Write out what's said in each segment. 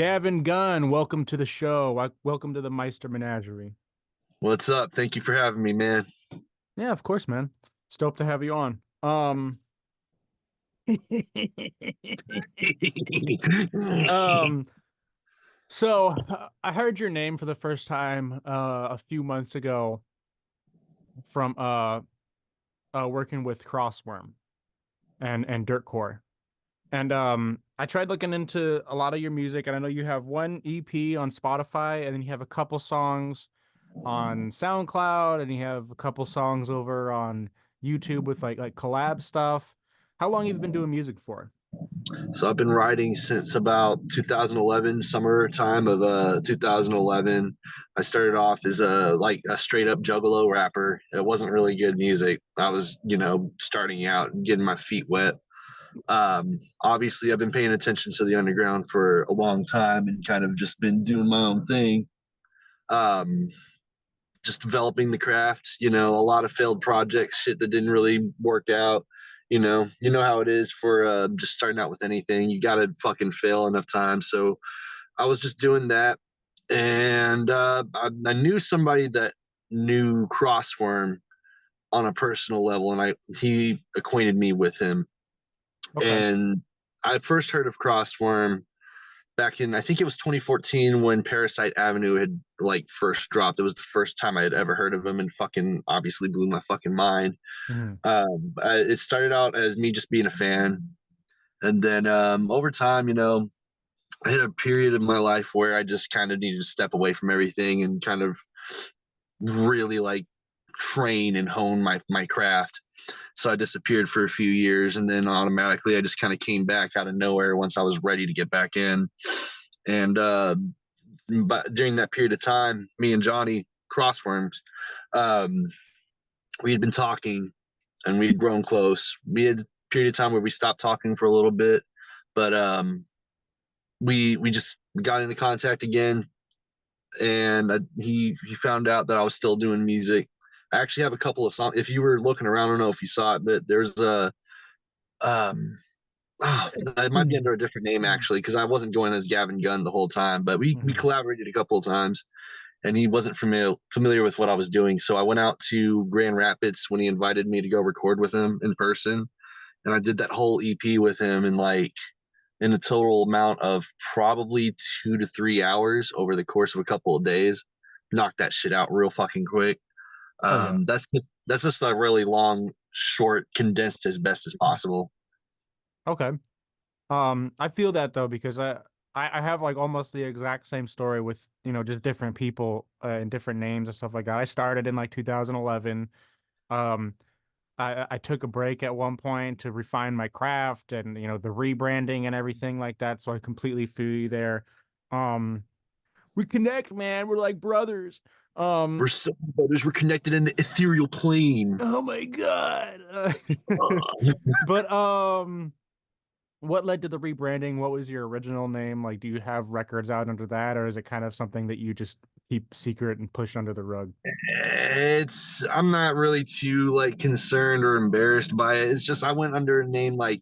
Gavyn Gunn, welcome to the show. Welcome to the Meister Menagerie. What's up? Thank you for having me, man. Yeah, of course, man. Stoked to have you on. Um, I heard your name for the first time a few months ago from working with Crossworm and Dirtcore. And I tried looking into a lot of your music, and I know you have one EP on Spotify, and then you have a couple songs on SoundCloud, and you have a couple songs over on YouTube with like collab stuff. How long have you been doing music for? So I've been writing since about 2011, summertime of 2011. I started off as a straight up juggalo rapper. It wasn't really good music. I was, starting out and getting my feet wet. Obviously, I've been paying attention to the underground for a long time and kind of just been doing my own thing. Um, just developing the craft, a lot of failed projects, shit that didn't really work out. You know how it is for just starting out with anything. You got to fucking fail enough times. So I was just doing that. And I knew somebody that knew Crossworm on a personal level, and he acquainted me with him. Okay. And I first heard of Crossworm back in, I think it was 2014 when Parasite Avenue had first dropped. It was the first time I had ever heard of him, and fucking obviously blew my fucking mind. Mhm. It started out as me just being a fan, and then over time, I had a period of my life where I just kind of needed to step away from everything and kind of really train and hone my craft. So I disappeared for a few years, and then automatically I just kind of came back out of nowhere once I was ready to get back in. And but during that period of time, me and Johnny Crossworms, um, we had been talking, and we had grown close. We had a period of time where we stopped talking for a little bit, but we just got into contact again, and he found out that I was still doing music. I actually have a couple of songs. If you were looking around, I don't know if you saw it, but there's a it might be under a different name actually, because I wasn't going as Gavyn Gunn the whole time, but we Mhm. collaborated a couple of times, and he wasn't familiar with what I was doing. So I went out to Grand Rapids when he invited me to go record with him in person, and I did that whole EP with him in a total amount of probably 2 to 3 hours over the course of a couple of days. Knocked that shit out real fucking quick. Oh yeah. That's just a really long, short, condensed as best as possible. Okay. I feel that though because I have like almost the exact same story with just different people and different names and stuff like that. I started in like 2011. Um, I took a break at one point to refine my craft and the rebranding and everything like that. So I completely feel you there. Um, we connect, man. We're like brothers. We're Um, so brothers. We're connected in the ethereal plane. oh my God. But what led to the rebranding? What was your original name? Like, do you have records out under that, or is it kind of something that you just keep secret and push under the rug? I'm not really too concerned or embarrassed by it. It's just I went under a name like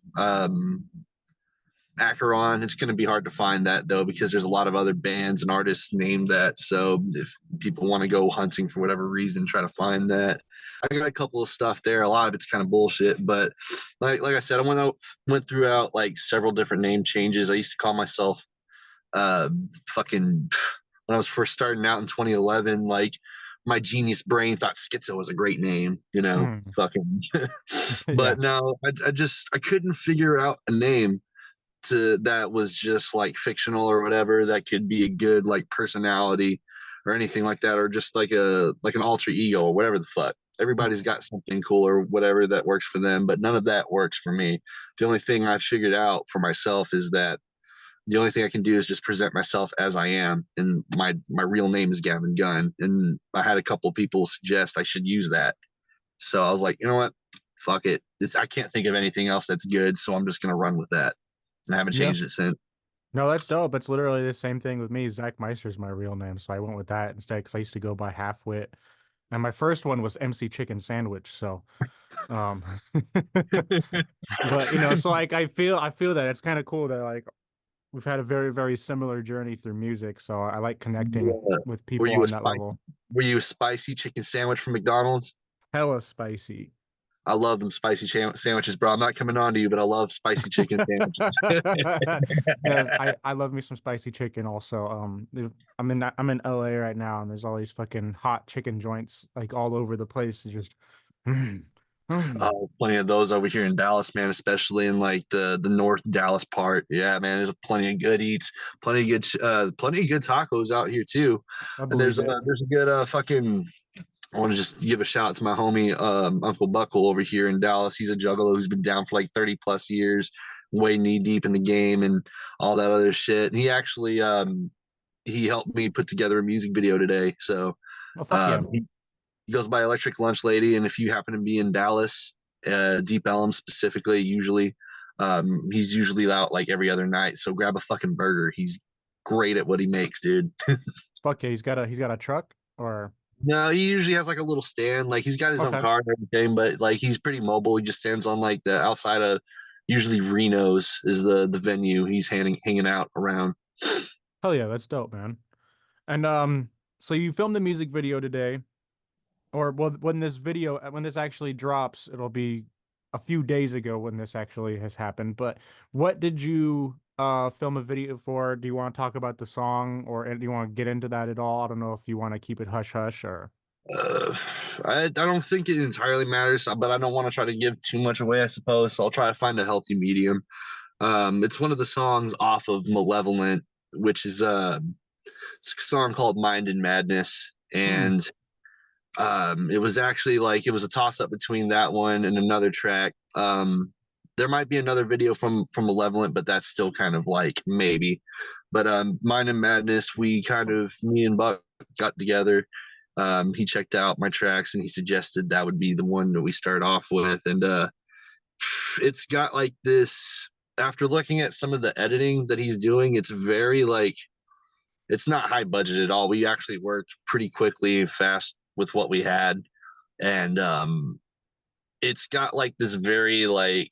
Acheron. It's going to be hard to find that though, because there's a lot of other bands and artists named that. So if people want to go hunting for whatever reason, try to find that. I got a couple of stuff there. A lot of it's kind of bullshit, but like I said, went throughout several different name changes. I used to call myself fucking when I was first starting out in 2011. My genius brain thought Schizo was a great name, Mhm. fucking. Yeah. But no, I couldn't figure out a name that was just fictional or whatever that could be a good personality or anything like that, or just an alter ego or whatever the fuck. Everybody's Mhm. got something cool or whatever that works for them, but none of that works for me. The only thing I've figured out for myself is that the only thing I can do is just present myself as I am, and my real name is Gavyn Gunn. And I had a couple people suggest I should use that, so I was like, you know what, fuck it. I can't think of anything else that's good, so I'm just gonna run with that. I haven't Yeah. changed it since. No, that's dope. It's literally the same thing with me. Zach Meister's my real name, so I went with that instead because I used to go by Halfwit, and my first one was MC Chicken Sandwich. So, um, but so like I feel that it's kind of cool that like we've had a very, very similar journey through music, so I like connecting Yeah. with Were people you a on that spicy? level. Were you a spicy chicken sandwich from McDonald's? Hella spicy. I love them spicy sandwiches, bro. I'm not coming on to you, but I love spicy chicken sandwiches. Yes, I love me some spicy chicken also. I'm in LA right now, and there's all these fucking hot chicken joints like all over the place. It's just mm, mm. Plenty of those over here in Dallas, man, especially in like the North Dallas part. Yeah, man, there's plenty of good eats, plenty of good tacos out here too. I And believe it. there's a good fucking. I want to just give a shout out to my homie Uncle Buckle over here in Dallas. He's a juggalo who's been down for like 30 plus years, way knee deep in the game and all that other shit. And he actually he helped me put together a music video today. So Oh fuck yeah. he goes by Electric Lunch Lady, and if you happen to be in Dallas, Deep Ellum specifically, usually he's usually out like every other night. So grab a fucking burger. He's great at what he makes, dude. Fuck yeah. He's got a truck or No, he usually has like a little stand. Like he's got his own okay. car and everything, but like he's pretty mobile. He just stands on like the outside of usually Reno's is the venue. He's hanging out around. Hell yeah, that's dope, man. And so you filmed the music video today, or well, when this actually drops, it'll be a few days ago when this actually has happened. But what did you film a video for? Do you want to talk about the song, or do you want to get into that at all? I don't know if you want to keep it hush hush or. Uh, I don't think it entirely matters, but I don't want to try to give too much away, I suppose. So I'll try to find a healthy medium. It's one of the songs off of Malevolent, which is it's a song called Mind and Madness. Hmm. And it was actually like it was a toss up between that one and another track. There might be another video from Malevolent, but that's still kind of like maybe. But Mind and Madness, we kind of me and Buck got together. He checked out my tracks and he suggested that would be the one that we start off with. And it's got like this. After looking at some of the editing that he's doing, it's very like it's not high budget at all. We actually worked pretty quickly and fast with what we had, and it's got like this very like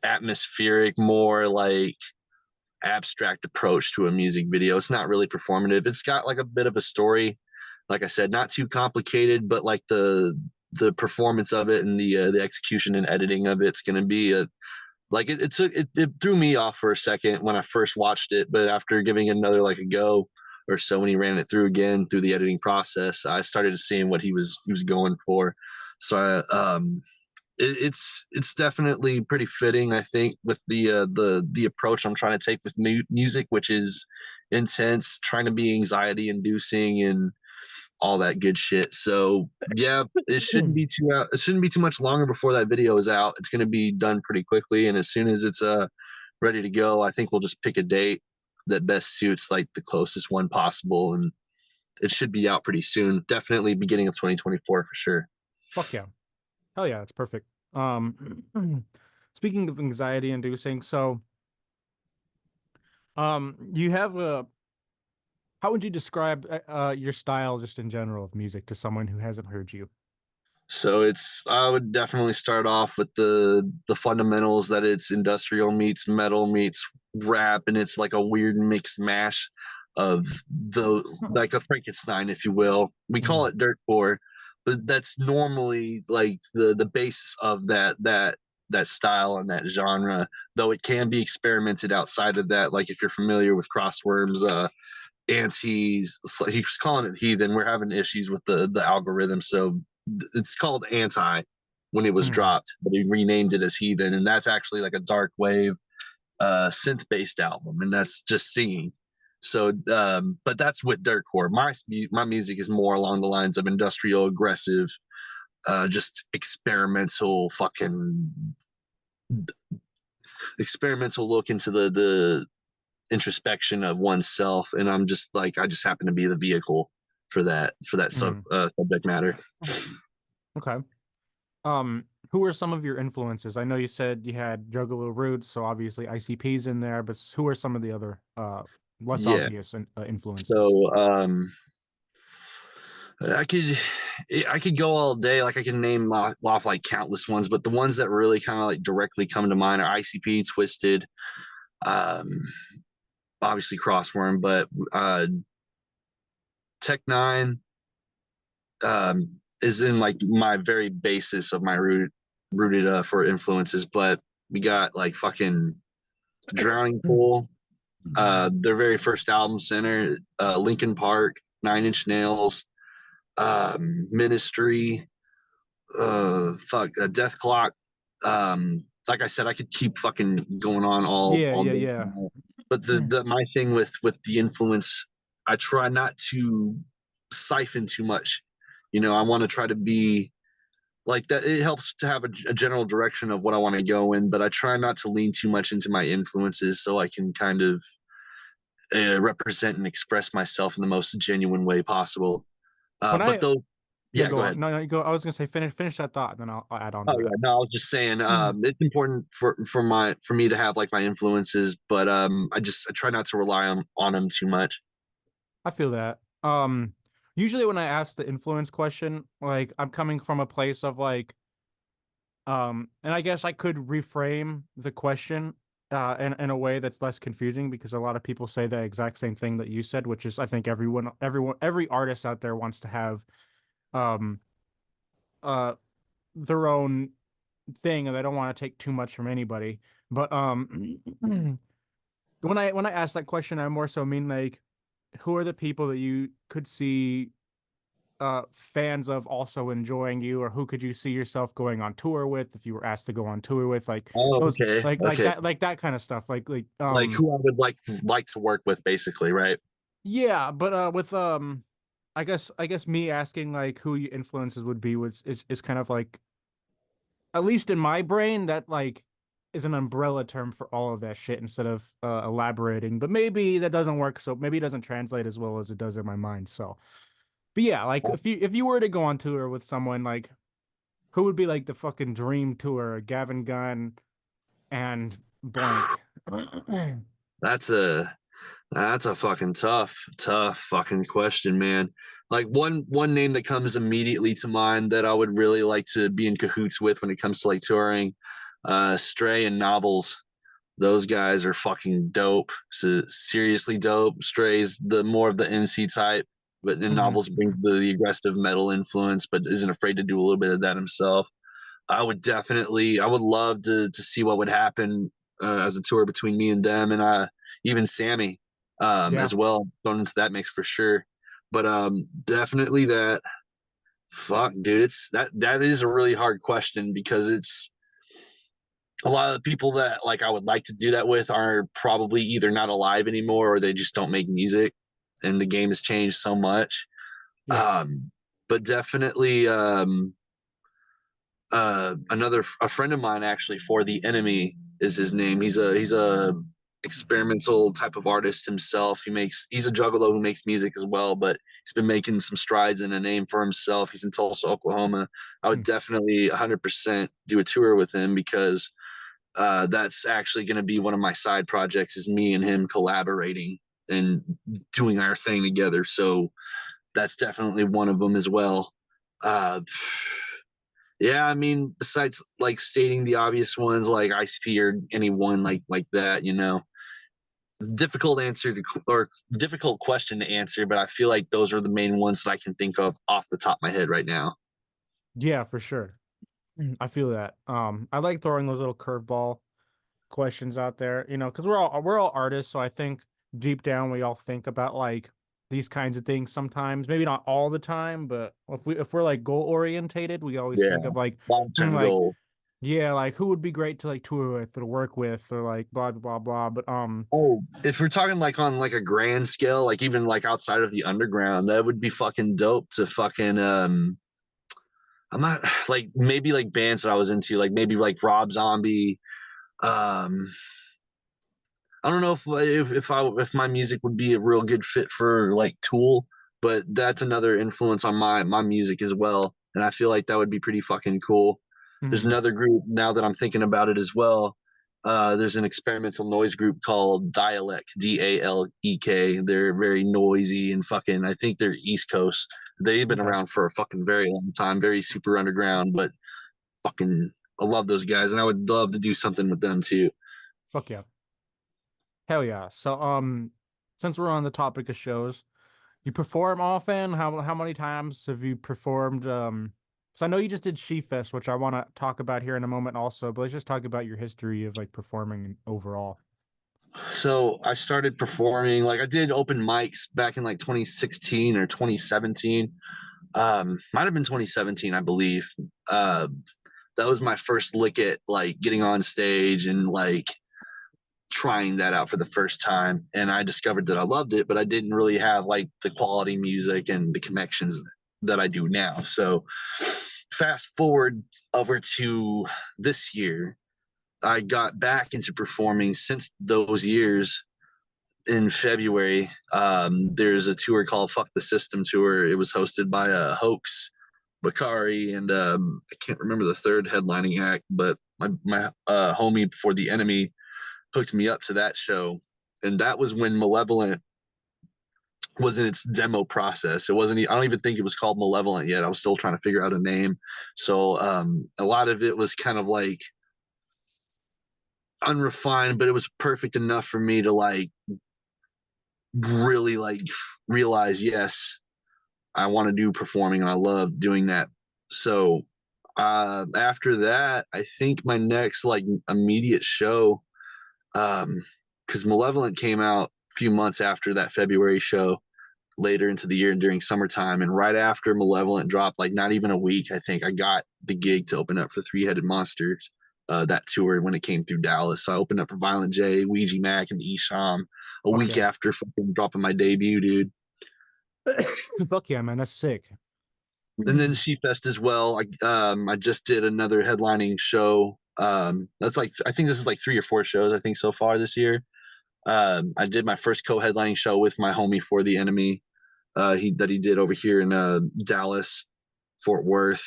atmospheric, more like abstract approach to a music video. It's not really performative. It's got like a bit of a story, like I said, not too complicated, but like the performance of it and the execution and editing of it's going to be a like it threw me off for a second when I first watched it, but after giving it another like a go or so when he ran it through again through the editing process, I started seeing what he was going for. So it's definitely pretty fitting, I think, with the approach I'm trying to take with music, which is intense, trying to be anxiety inducing and all that good shit. So yeah, it shouldn't be too much longer before that video is out. It's going to be done pretty quickly, and as soon as it's ready to go, I think we'll just pick a date that best suits like the closest one possible, and it should be out pretty soon. Definitely beginning of 2024 for sure. Fuck yeah. Hell yeah, it's perfect. Speaking of anxiety inducing, so you have a how would you describe your style just in general of music to someone who hasn't heard you? So it's I would definitely start off with the fundamentals that it's industrial meets metal meets rap, and it's like a weird mixed mash of those like a Frankenstein, if you will. We call Mm, it dirtcore, but that's normally like the basis of that style and that genre, though it can be experimented outside of that. Like if you're familiar with Crossworms, anti he was calling it heathen. We're having issues with the algorithm, so it's called anti when it was mm, dropped, but he renamed it as heathen, and that's actually like a dark wave synth based album, and that's just singing. So but that's with dirtcore. My music is more along the lines of industrial aggressive, just experimental look into the introspection of oneself, and I'm just like I just happen to be the vehicle for that mm. subject matter. Okay. Who are some of your influences? I know you said you had Juggalo Roots, so obviously ICP's in there, but who are some of the other less Yeah. obvious influences? So I could I could go all day. Like I can name off like countless ones, but the ones that really kind of like directly come to mind are ICP, Twisted, Um, obviously Crossworm, but Tech Nine is in like my very basis of my rooted for influences. But we got like fucking Drowning Pool, their very first album, Center, Linkin Park, Nine Inch Nails, Ministry, Death Clock. Like I said, I could keep fucking going on Yeah, all yeah, day. yeah. But the my thing with the influence, I try not to siphon too much. You know, I want to try to be like that. It helps to have a general direction of what I want to go in, but I try not to lean too much into my influences so I can kind of represent and express myself in the most genuine way possible. When But I those, Yeah, yeah, go go on. ahead. No, no, you go. I was gonna say finish that thought, and then I'll add on Oh to yeah, that. no, I was just saying, it's important for me to have like my influences, but I try not to rely on them too much. I feel that. Usually when I ask the influence question, like I'm coming from a place of like, and I guess I could reframe the question, in a way that's less confusing because a lot of people say the exact same thing that you said, which is I think every artist out there wants to have, um, uh, their own thing, and they don't want to take too much from anybody. But when I ask that question, I more so mean like, who are the people that you could see fans of also enjoying you, or who could you see yourself going on tour with if you were asked to go on tour with, like Oh, those, okay, okay. like that kind of stuff, Like who I would like to work with, basically, right? yeah, but with I guess me asking like who your influences would be was is kind of like, at least in my brain, that like is an umbrella term for all of that shit instead of elaborating. But maybe that doesn't work, so maybe it doesn't translate as well as it does in my mind. So, but yeah, like if you were to go on tour with someone, like who would be like the fucking dream tour? Gavyn Gunn and blank. That's a that's a fucking tough fucking question, man. Like one name that comes immediately to mind that I would really like to be in cahoots with when it comes to like touring, Stray and Novels. Those guys are fucking dope. So, seriously dope. Stray's the more of the MC type, but in Mhm. Novels brings the aggressive metal influence, but isn't afraid to do a little bit of that himself. I would love to see what would happen as a tour between me and them, and even Sammy Yeah. as well, going into that mix for sure. But definitely that. Fuck, dude, that is a really hard question because it's a lot of the people that like I would like to do that with are probably either not alive anymore or they just don't make music, and the game has changed so much. Yeah. Um, but definitely, a friend of mine actually, For the Enemy is his name. He's a experimental type of artist himself. He's a juggalo who makes music as well, but he's been making some strides in a name for himself. He's in Tulsa, Oklahoma. I would Hmm. definitely 100% do a tour with him because that's actually going to be one of my side projects, is me and him collaborating and doing our thing together. So that's definitely one of them as well. Uh, yeah, I mean, besides like stating the obvious ones like ICP or anyone like that, difficult answer to or difficult question to answer, but I feel like those are the main ones that I can think of off the top of my head right now. Yeah, for sure. I feel that. I like throwing those little curveball questions out there, because we're all artists, so I think deep down we all think about like these kinds of things sometimes. Maybe not all the time, but if we're like goal orientated, we always Yeah, think of like, long term like goal. yeah, like who would be great to like tour with or work with or like blah blah blah. But Oh, if we're talking like on like a grand scale, like even like outside of the underground, that would be fucking dope to fucking I'm not like maybe like bands that I was into, like maybe like Rob Zombie. Um I don't know if my music would be a real good fit for like Tool, but that's another influence on my music as well. And I feel like that would be pretty fucking cool. There's mhm, another group now that I'm thinking about it as well. There's an experimental noise group called Dialect, Dalek. They're very noisy and fucking, I think they're East Coast. They've been okay, around for a fucking very long time, very super underground, but fucking, I love those guys and I would love to do something with them too. fuck yeah. Hell yeah. So since we're on the topic of shows, you perform often? How many times have you performed? So I know you just did She Fest, which I want to talk about here in a moment also, but let's just talk about your history of like performing overall. So I started performing, like I did open mics back in like 2016 or 2017. Might have been 2017, I believe. Uh, that was my first lick at like getting on stage and like trying that out for the first time. And I discovered that I loved it, but I didn't really have like the quality music and the connections that I do now. So fast forward over to this year, I got back into performing since those years. In February, there's a tour called Fuck the System Tour. It was hosted by Hoax, Bakari, and I can't remember the third headlining act, but my homie For the Enemy hooked me up to that show. And that was when Malevolent was in its demo process. It wasn't, I don't even think it was called Malevolent yet. I was still trying to figure out a name. So a lot of it was kind of like unrefined, but it was perfect enough for me to like really like realize, yes, I want to do performing and I love doing that. So after that, I think my next like immediate show, because Malevolent came out a few months after that February show, later into the year and during summertime. And right after Malevolent dropped, like not even a week, I think I got the gig to open up for Three Headed Monsters, that tour when it came through Dallas. So I opened up for Violent J, Ouija Mac, and Esham a Fuck week yeah. after fucking dropping my debut, dude. Fuck yeah, man. That's sick. And then She Fest as well. I just did another headlining show. That's like I think this is like 3 or 4 shows I think so far this year. I did my first co-headlining show with my homie For the Enemy, he did over here in Dallas, Fort Worth.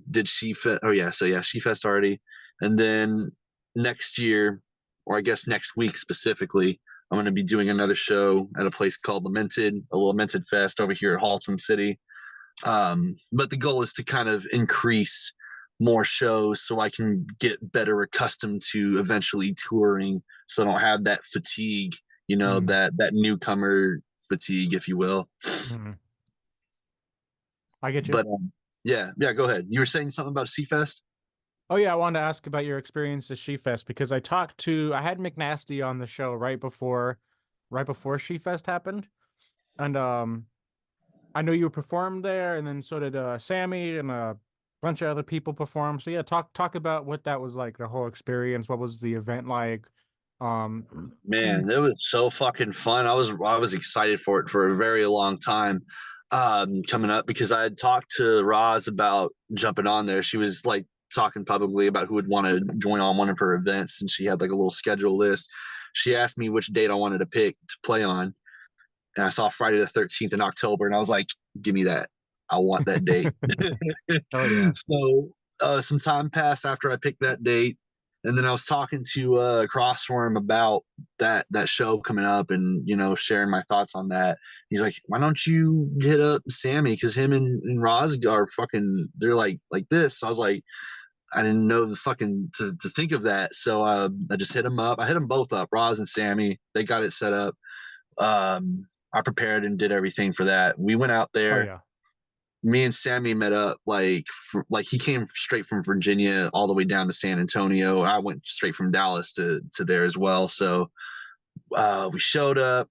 Did She Fest? Oh yeah, so yeah, She Fest already. And then next year, or I guess next week specifically, I'm going to be doing another show at a place called a Lamented Fest over here at Halton City. But the goal is to kind of increase more shows so I can get better accustomed to eventually touring, so I don't have that fatigue, Mm, that newcomer fatigue, if you will. mm. I get you. But yeah, go ahead. You were saying something about Seafest? Oh yeah, I wanted to ask about your experience at She Fest because I had McNasty on the show right before She Fest happened. And I know you performed there, and then so did Sammy and a bunch of other people perform. So yeah, talk about what that was like, the whole experience. What was the event like? Um, Man, it was so fucking fun. I was excited for it for a very long time, coming up, because I had talked to Roz about jumping on there. She was like talking publicly about who would want to join on one of her events, and she had like a little schedule list. She asked me which date I wanted to pick to play on, and I saw Friday the 13th in October, and I was like, "Give me that! I want that date." Hell yeah. So some time passed after I picked that date, and then I was talking to Crossworm about that show coming up, and sharing my thoughts on that. He's like, "Why don't you hit up Sammy? Because him and Roz are fucking. They're like this." So I was like, I didn't know the fucking to think of that. So I just hit him up. I hit them both up, Roz and Sammy. They got it set up. I prepared and did everything for that. We went out Oh there. yeah. Me and Sammy met up like he came straight from Virginia all the way down to San Antonio. I went straight from Dallas to there as well. So we showed up.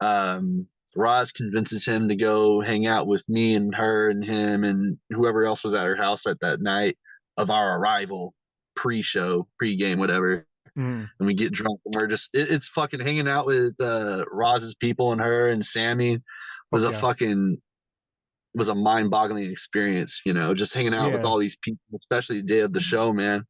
Um, Roz convinces him to go hang out with me and her and him and whoever else was at her house at that night of our arrival, pre-show, pre-game, whatever. Mm, And we get drunk and we're just it's fucking hanging out with Roz's people and her and Sammy was fuck a yeah. fucking was a mind-boggling experience, just hanging out with Yeah. all these people, especially the day of the show, man.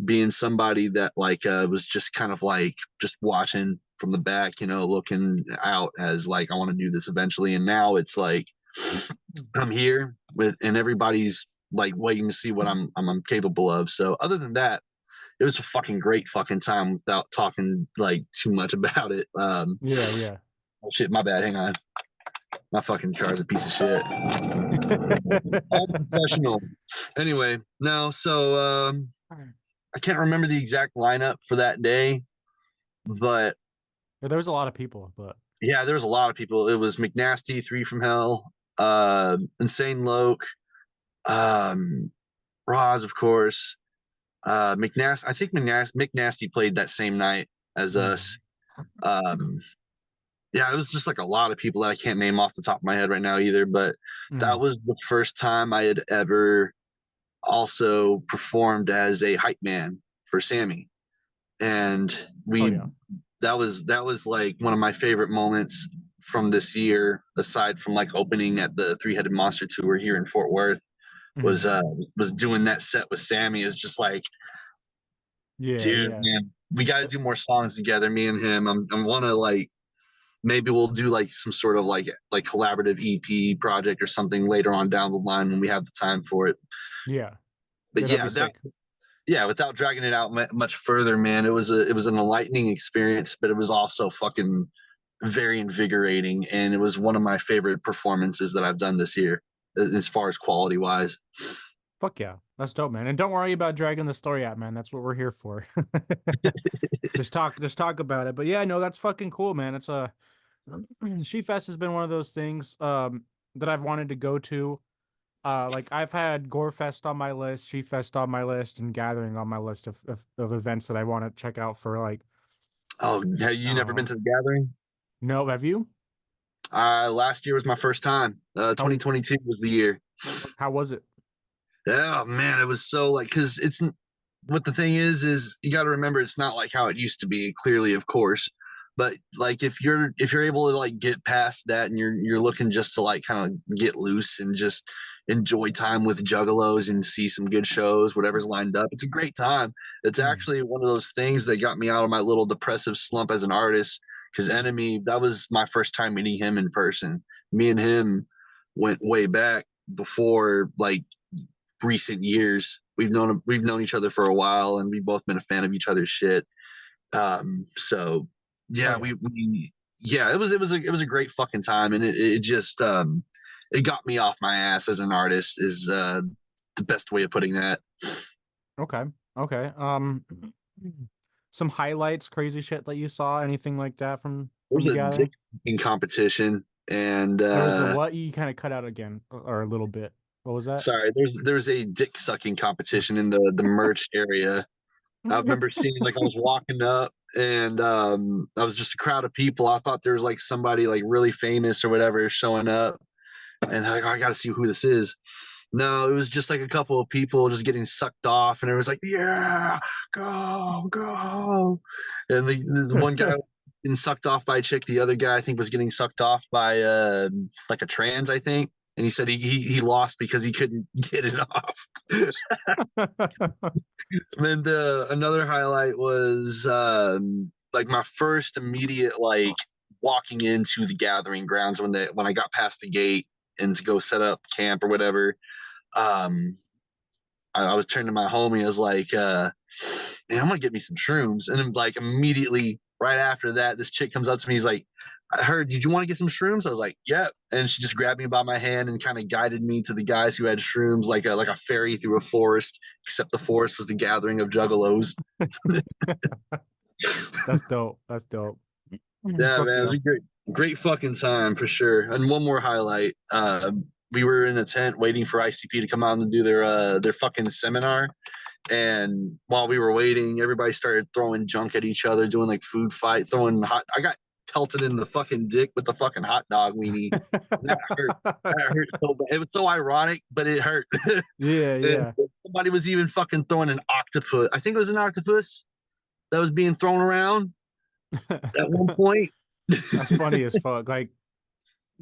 Being somebody that like was just kind of like just watching from the back, looking out as like I want to do this eventually. And now it's like I'm here with and everybody's like waiting to see what I'm capable of. So other than that, it was a fucking great fucking time without talking like too much about it. Yeah, yeah. Oh shit, my bad. Hang on. My fucking car is a piece of shit. All professional. Anyway, no, so I can't remember the exact lineup for that day, but Yeah, there was a lot of people, but Yeah, there was a lot of people. It was McNasty, Three from Hell, Insane Loke, um, Roz, of course. McNasty. I think McNasty played that same night as mm, us. Um, yeah, it was just like a lot of people that I can't name off the top of my head right now either. But that mm. was the first time I had ever also performed as a hype man for Sammy, and Oh we yeah. that was like one of my favorite moments from this year, aside from like opening at the Three Headed Monster tour here in Fort Worth. Mm. Was doing that set with Sammy is just like, Yeah, dude, yeah. man, we got to do more songs together, me and him. I want to like maybe we'll do like some sort of like collaborative EP project or something later on down the line when we have the time for it. Yeah. But Yeah, that'd yeah, be sick. without dragging it out much further, man, it was an enlightening experience, but it was also fucking very invigorating, and it was one of my favorite performances that I've done this year, as far as quality wise. Fuck yeah. That's dope, man. And don't worry about dragging the story out, man. That's what we're here for. Just talk about it. But yeah, no, that's fucking cool, man. It's a She Fest has been one of those things that I've wanted to go to. Like I've had Gore Fest on my list, She Fest on my list, and Gathering on my list of events that I want to check out for like Oh, have you never been uh to the gathering? no, have you? Last year was my first time. How 2022 was the year. how was it? Oh man, it was so like because it's what the thing is you got to remember it's not like how it used to be. Clearly, of course, but like if you're able to like get past that and you're looking just to like kind of get loose and just enjoy time with juggalos and see some good shows, whatever's lined up, it's a great time. It's Mm, actually one of those things that got me out of my little depressive slump as an artist. Because Enemy, that was my first time meeting him in person. Me and him went way back before like recent years. We've known each other for a while, and we've both been a fan of each other's shit. So oh yeah, yeah. yeah, it was a great fucking time, and it just it got me off my ass as an artist is the best way of putting that. Okay. Okay. Some highlights, crazy shit that you saw, anything like that There from the was a dick gathering? sucking competition, and There was a what? You kind of cut out again or a little bit. What was that? sorry, there's a dick sucking competition in the merch area. I remember seeing like I was walking up and I was just a crowd of people. I thought there was like somebody like really famous or whatever showing up, and like I got to see who this is. No, it was just like a couple of people just getting sucked off, and it was like, yeah, go, go. And the one guy was getting sucked off by a chick. The other guy, I think, was getting sucked off by like a trans, I think. And he said he lost because he couldn't get it off. And another highlight was like my first immediate like walking into the gathering grounds when I got past the gate and to go set up camp or whatever. Um, I was turning to my homie. I was like, "Man, I'm gonna get me some shrooms." And then, like immediately right after that, this chick comes up to me. He's like, "I heard. Did you want to get some shrooms?" I was like, "Yep." And she just grabbed me by my hand and kind of guided me to the guys who had shrooms, like a ferry through a forest. Except the forest was the gathering of juggalos. That's dope. That's dope. Yeah, Fuck man, it yeah. was a great fucking time for sure. And one more highlight. We were in a tent waiting for ICP to come out and do their fucking seminar. And while we were waiting, everybody started throwing junk at each other, doing like food fight, throwing hot. I got pelted in the fucking dick with the fucking hot dog weenie. That hurt. That hurt so bad. It was so ironic, but it hurt. Yeah, And yeah. somebody was even fucking throwing an octopus. I think it was an octopus that was being thrown around at one point. That's funny as fuck. Like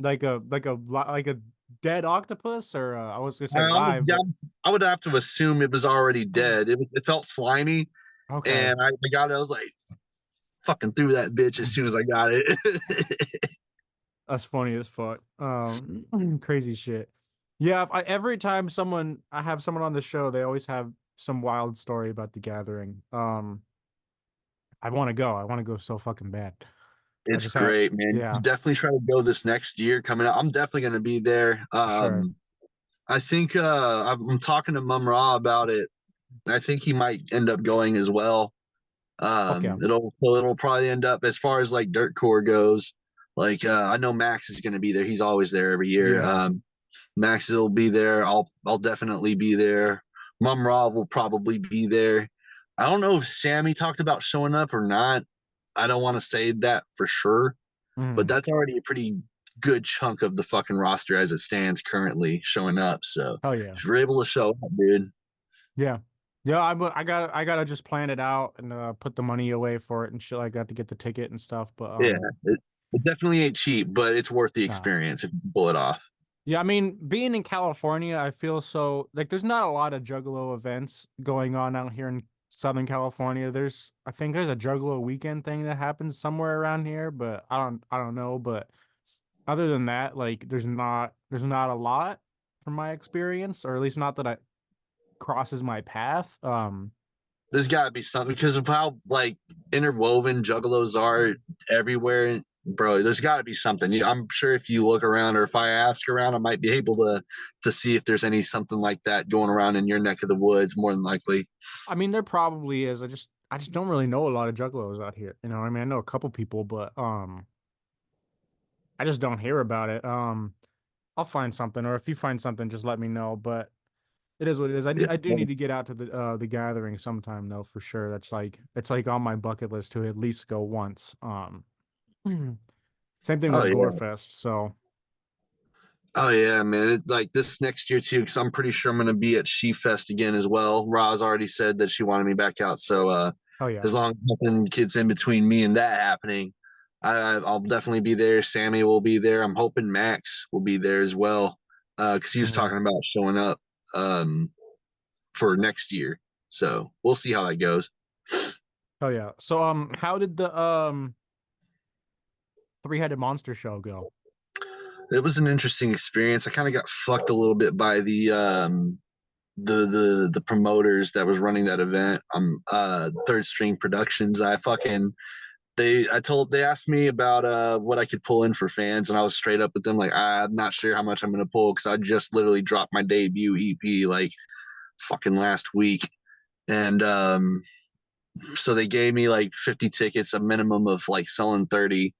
a dead octopus, or I was gonna say live, Yeah, but I would have to assume it was already dead. It felt slimy, okay. and I got it. I was like, fucking threw that bitch as soon as I got it. That's funny as fuck. Crazy shit. Yeah, every time I have someone on the show, they always have some wild story about the gathering. I want to go. I want to go so fucking bad. I It's just have, great, man. You yeah, should definitely try to go this next year coming up. I'm definitely going to be there. for sure. I think I'm talking to Mum Ra about it. I think he might end up going as well. Okay. It'll probably end up as far as like dirt core goes. Like I know Max is going to be there. He's always there every year. Yeah. Max will be there. I'll definitely be there. Mum Rob will probably be there. I don't know if Sammy talked about showing up or not. I don't want to say that for sure, but Mm. that's already a pretty good chunk of the fucking roster as it stands currently showing up. So Oh yeah. if you're able to show up, dude, Yeah. Yeah, I gotta just plan it out and put the money away for it and shit. I got to get the ticket and stuff, but yeah, it definitely ain't cheap, but it's worth the nah. experience if you can pull it off. Yeah, I mean, being in California, I feel so like there's not a lot of Juggalo events going on out here in Southern California. I think there's a Juggalo weekend thing that happens somewhere around here, but I don't know. But other than that, like there's not a lot from my experience, or at least not that I crosses my path. There's got to be something because of how like interwoven juggalos are everywhere, bro. There's got to be something. I'm sure if you look around or if I ask around, I might be able to see if there's any something like that going around in your neck of the woods. More than likely, I mean, there probably is. I just don't really know a lot of Juggalos out here. You know, what I mean, I know a couple people, but I just don't hear about it. I'll find something, or if you find something, just let me know. But it is what it is. yeah. I do need to get out to the gathering sometime though, for sure. That's like it's like on my bucket list to at least go once. Same thing Oh with yeah. Gorefest. So Oh yeah, man! Like this next year too, because I'm pretty sure I'm going to be at She Fest again as well. Roz already said that she wanted me back out, so oh yeah. as long as nothing gets in between me and that happening, I'll definitely be there. Sammy will be there. I'm hoping Max will be there as well, because he was Mhm. talking about showing up um, for next year. So we'll see how that goes. Oh yeah. So how did the three-headed monster show go? It was an interesting experience. I kind of got fucked a little bit by the promoters that was running that event. Third String Productions. They asked me about what I could pull in for fans, and I was straight up with them like I'm not sure how much I'm gonna pull because I just literally dropped my debut EP like fucking last week, and so they gave me like 50 tickets, a minimum of like selling 30.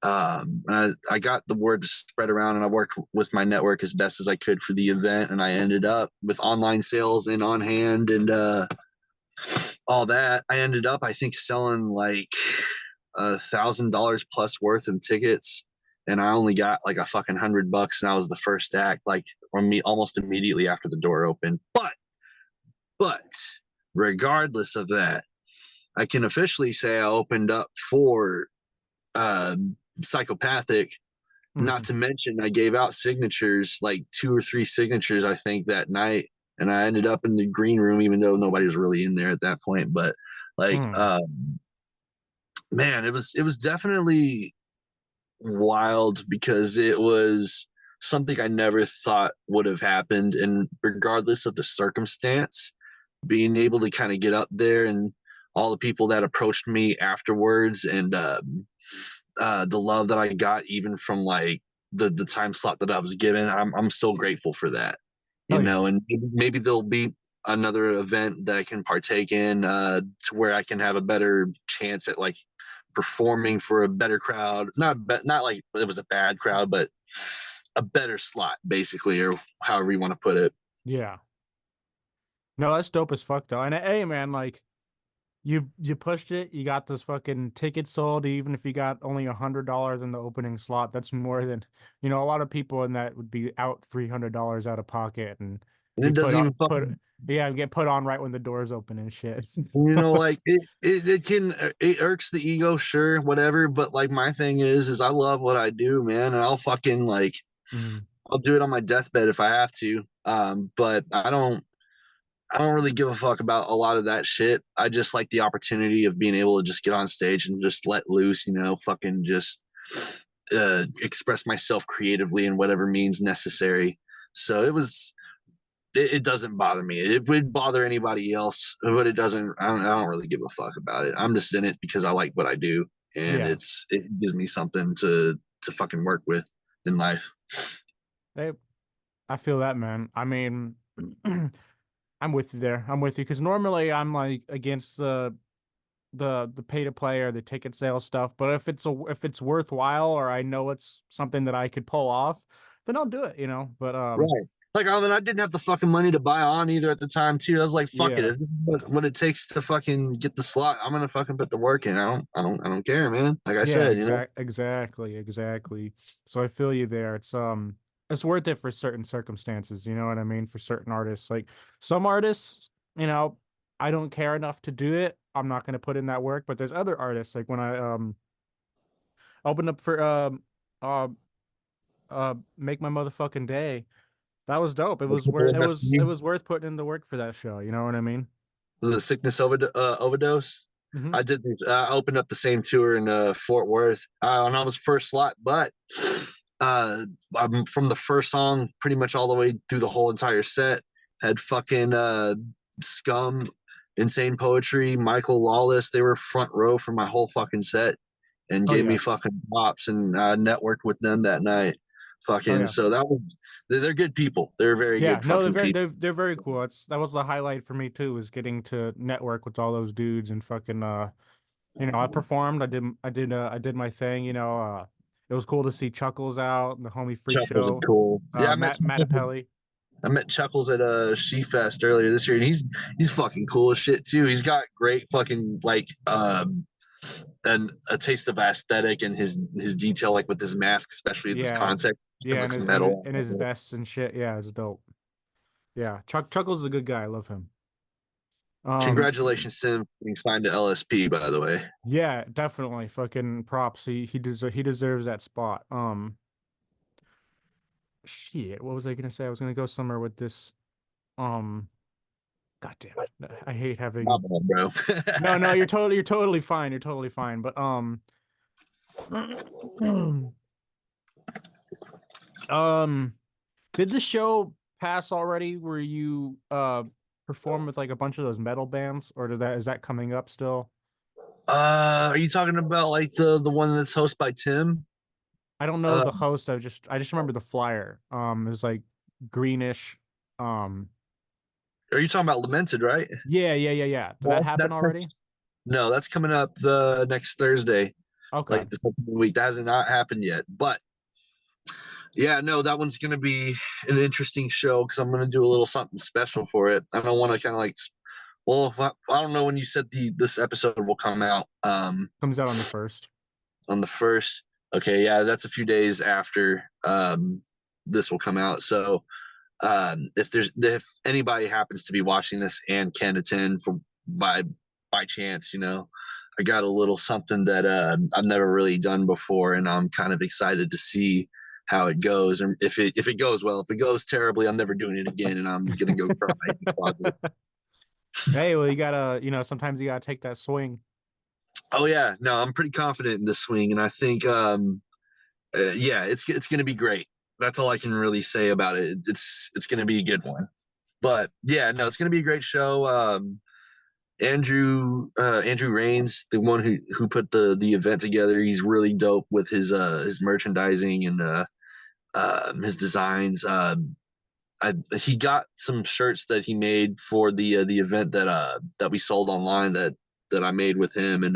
And I got the word to spread around, and I worked with my network as best as I could for the event, and I ended up with online sales and on hand and all that. I ended up, I think, selling like $1,000 plus worth of tickets, and I only got like a fucking $100, and I was the first act, like from me almost immediately after the door opened. But regardless of that, I can officially say I opened up for uh, Psychopathic. Not Mhm. to mention, I gave out signatures, like 2 or 3 signatures, I think, that night, and I ended up in the green room, even though nobody was really in there at that point. But like, Mhm. man, it was definitely wild because it was something I never thought would have happened, and regardless of the circumstance, being able to kind of get up there and all the people that approached me afterwards and the love that I got even from like the time slot that I was given, I'm still grateful for that, Oh yeah. and maybe there'll be another event that I can partake in to where I can have a better chance at like performing for a better crowd. Not like it was a bad crowd, but a better slot, basically, or however you want to put it. Yeah. No, that's dope as fuck though. And hey, man, like you pushed it. You got this fucking ticket sold. Even if you got only $100 in the opening slot, that's more than a lot of people in that would be out $300 out of pocket, and And be it put doesn't on even put fucking, yeah, get put on right when the doors open and shit. like it irks the ego, sure, whatever. But like my thing is I love what I do, man, and I'll fucking like Mm. I'll do it on my deathbed if I have to. But I don't really give a fuck about a lot of that shit. I just like the opportunity of being able to just get on stage and just let loose, fucking just express myself creatively in whatever means necessary. So it doesn't bother me. It would bother anybody else, but it doesn't. I don't really give a fuck about it. I'm just in it because I like what I do, and Yeah. it gives me something to fucking work with in life. Hey, I feel that, man. I mean, I'm with you there. I'm with you because normally I'm like against the the pay to play or the ticket sales stuff. But if it's worthwhile or I know it's something that I could pull off, then I'll do it, you know. But Right. Like, I mean, I didn't have the fucking money to buy on either at the time too. I was like, fuck it. yeah. If this is what it takes to fucking get the slot, I'm gonna fucking put the work in. I don't care, man. Like I Yeah, said, you know. exactly. So I feel you there. It's worth it for certain circumstances, you know what I mean? For certain artists. Like some artists, you know, I don't care enough to do it. I'm not gonna put in that work, but there's other artists like when I opened up for uh Make My Motherfucking Day. That was dope. It was worth putting in the work for that show, you know what I mean? The sickness overdose. Hmm. I did. I opened up the same tour in Fort Worth, and I was first slot. But I'm from the first song, pretty much all the way through the whole entire set, had fucking Scum, Insane Poetry, Michael Lawless. They were front row for my whole fucking set and Oh gave me yeah. fucking props, and networked with them that night. Oh Fucking yeah. so that was they're good people. They're very Yeah, good no, fucking people. they're very cool. That was the highlight for me too, was getting to network with all those dudes and fucking you know, I performed, I did my thing, you know, it was cool to see Chuckles out, the homie Freak Chuckles is Show, cool. Yeah, Matt Apelli. I met Chuckles at She Fest earlier this year, and he's fucking cool as shit too. He's got great fucking like and a taste of aesthetic and his detail, like with his mask, especially this Yeah. concept. It Yeah, looks metal. and his vests and shit. Yeah, it's dope. Yeah, Chuckles is a good guy. I love him. Um, Congratulations to him being signed to LSP, by the way. yeah, definitely. Fucking props. He deserves that spot. Shit. What was I gonna say? I was gonna go somewhere with this. Um, God damn it. I hate My having. bad, bro. No, you're totally fine. You're totally fine. But um, did the show pass already? Where you perform with like a bunch of those metal bands, or is that coming up still? Are you talking about like the one that's hosted by Tim? I don't know Uh, the host. I just remember the flyer. It was like greenish. Um, are you talking about Lamented, right? yeah. Did that Well, happen already? no, that's coming up the next Thursday, Okay. like this upcoming week. That has not happened yet, but yeah, no, that one's gonna be an interesting show because I'm gonna do a little something special for it. I don't want to kind of like, well, I don't know when you said this episode will come out. Comes out on the first. On the first. Okay, yeah, that's a few days after this will come out. So if anybody happens to be watching this and can attend for by chance, you know, I got a little something that I've never really done before, and I'm kind of excited to see how it goes. And if it goes well, if it goes terribly, I'm never doing it again, and I'm gonna go cry in the closet. Hey, well, you gotta, you know, sometimes you gotta take that swing. Oh yeah, no, I'm pretty confident in this swing, and I think yeah, it's gonna be great. That's all I can really say about it. It's gonna be a good one. But yeah, no, it's gonna be a great show. Andrew Rains, the one who put the event together, he's really dope with his merchandising and his designs. He got some shirts that he made for the event that we sold online that I made with him, and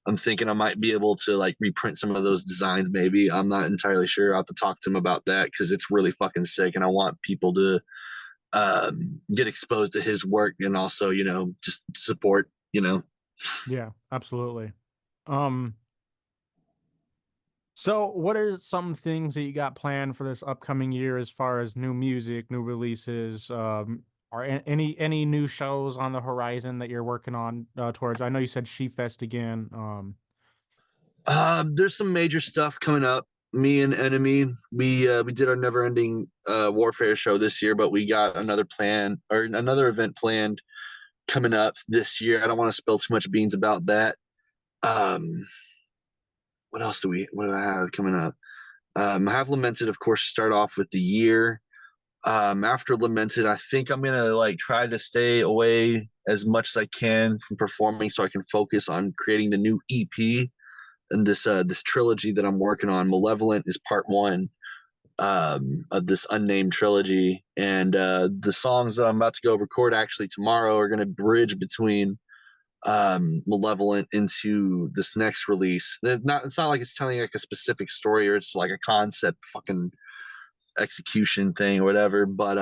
I'm thinking I might be able to like reprint some of those designs. Maybe I'm not entirely sure. I'll have to talk to him about that because it's really fucking sick, and I want people to get exposed to his work and also, you know, just support, you know. Yeah, absolutely. Um, so what are some things that you got planned for this upcoming year as far as new music, new releases? Are any new shows on the horizon that you're working on towards? I know you said She Fest again. There's some major stuff coming up. Me and Enemy, we did our Never Ending Warfare show this year, but we got another plan or another event planned coming up this year. I don't want to spill too much beans about that. Um, what do I have coming up? I have Lamented, of course, to start off with the year. After Lamented, I think I'm gonna like try to stay away as much as I can from performing so I can focus on creating the new EP and this trilogy that I'm working on. Malevolent is part one of this unnamed trilogy, and the songs that I'm about to go record actually tomorrow are going to bridge between malevolent into this next release. It's not like it's telling like a specific story or it's like a concept fucking execution thing or whatever. But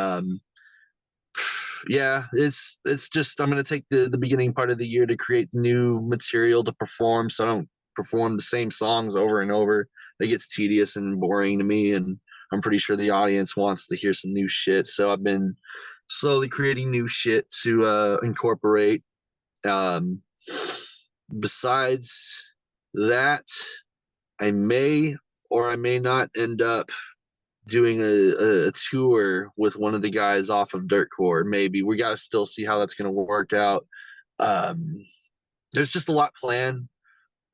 yeah, it's just I'm gonna take the beginning part of the year to create new material to perform, so I don't perform the same songs over and over. It gets tedious and boring to me, and I'm pretty sure the audience wants to hear some new shit. So I've been slowly creating new shit to incorporate. Um, Besides that, I may or I may not end up doing a tour with one of the guys off of Dirtcore. Maybe we got to still see how that's going to work out. Um, there's just a lot planned.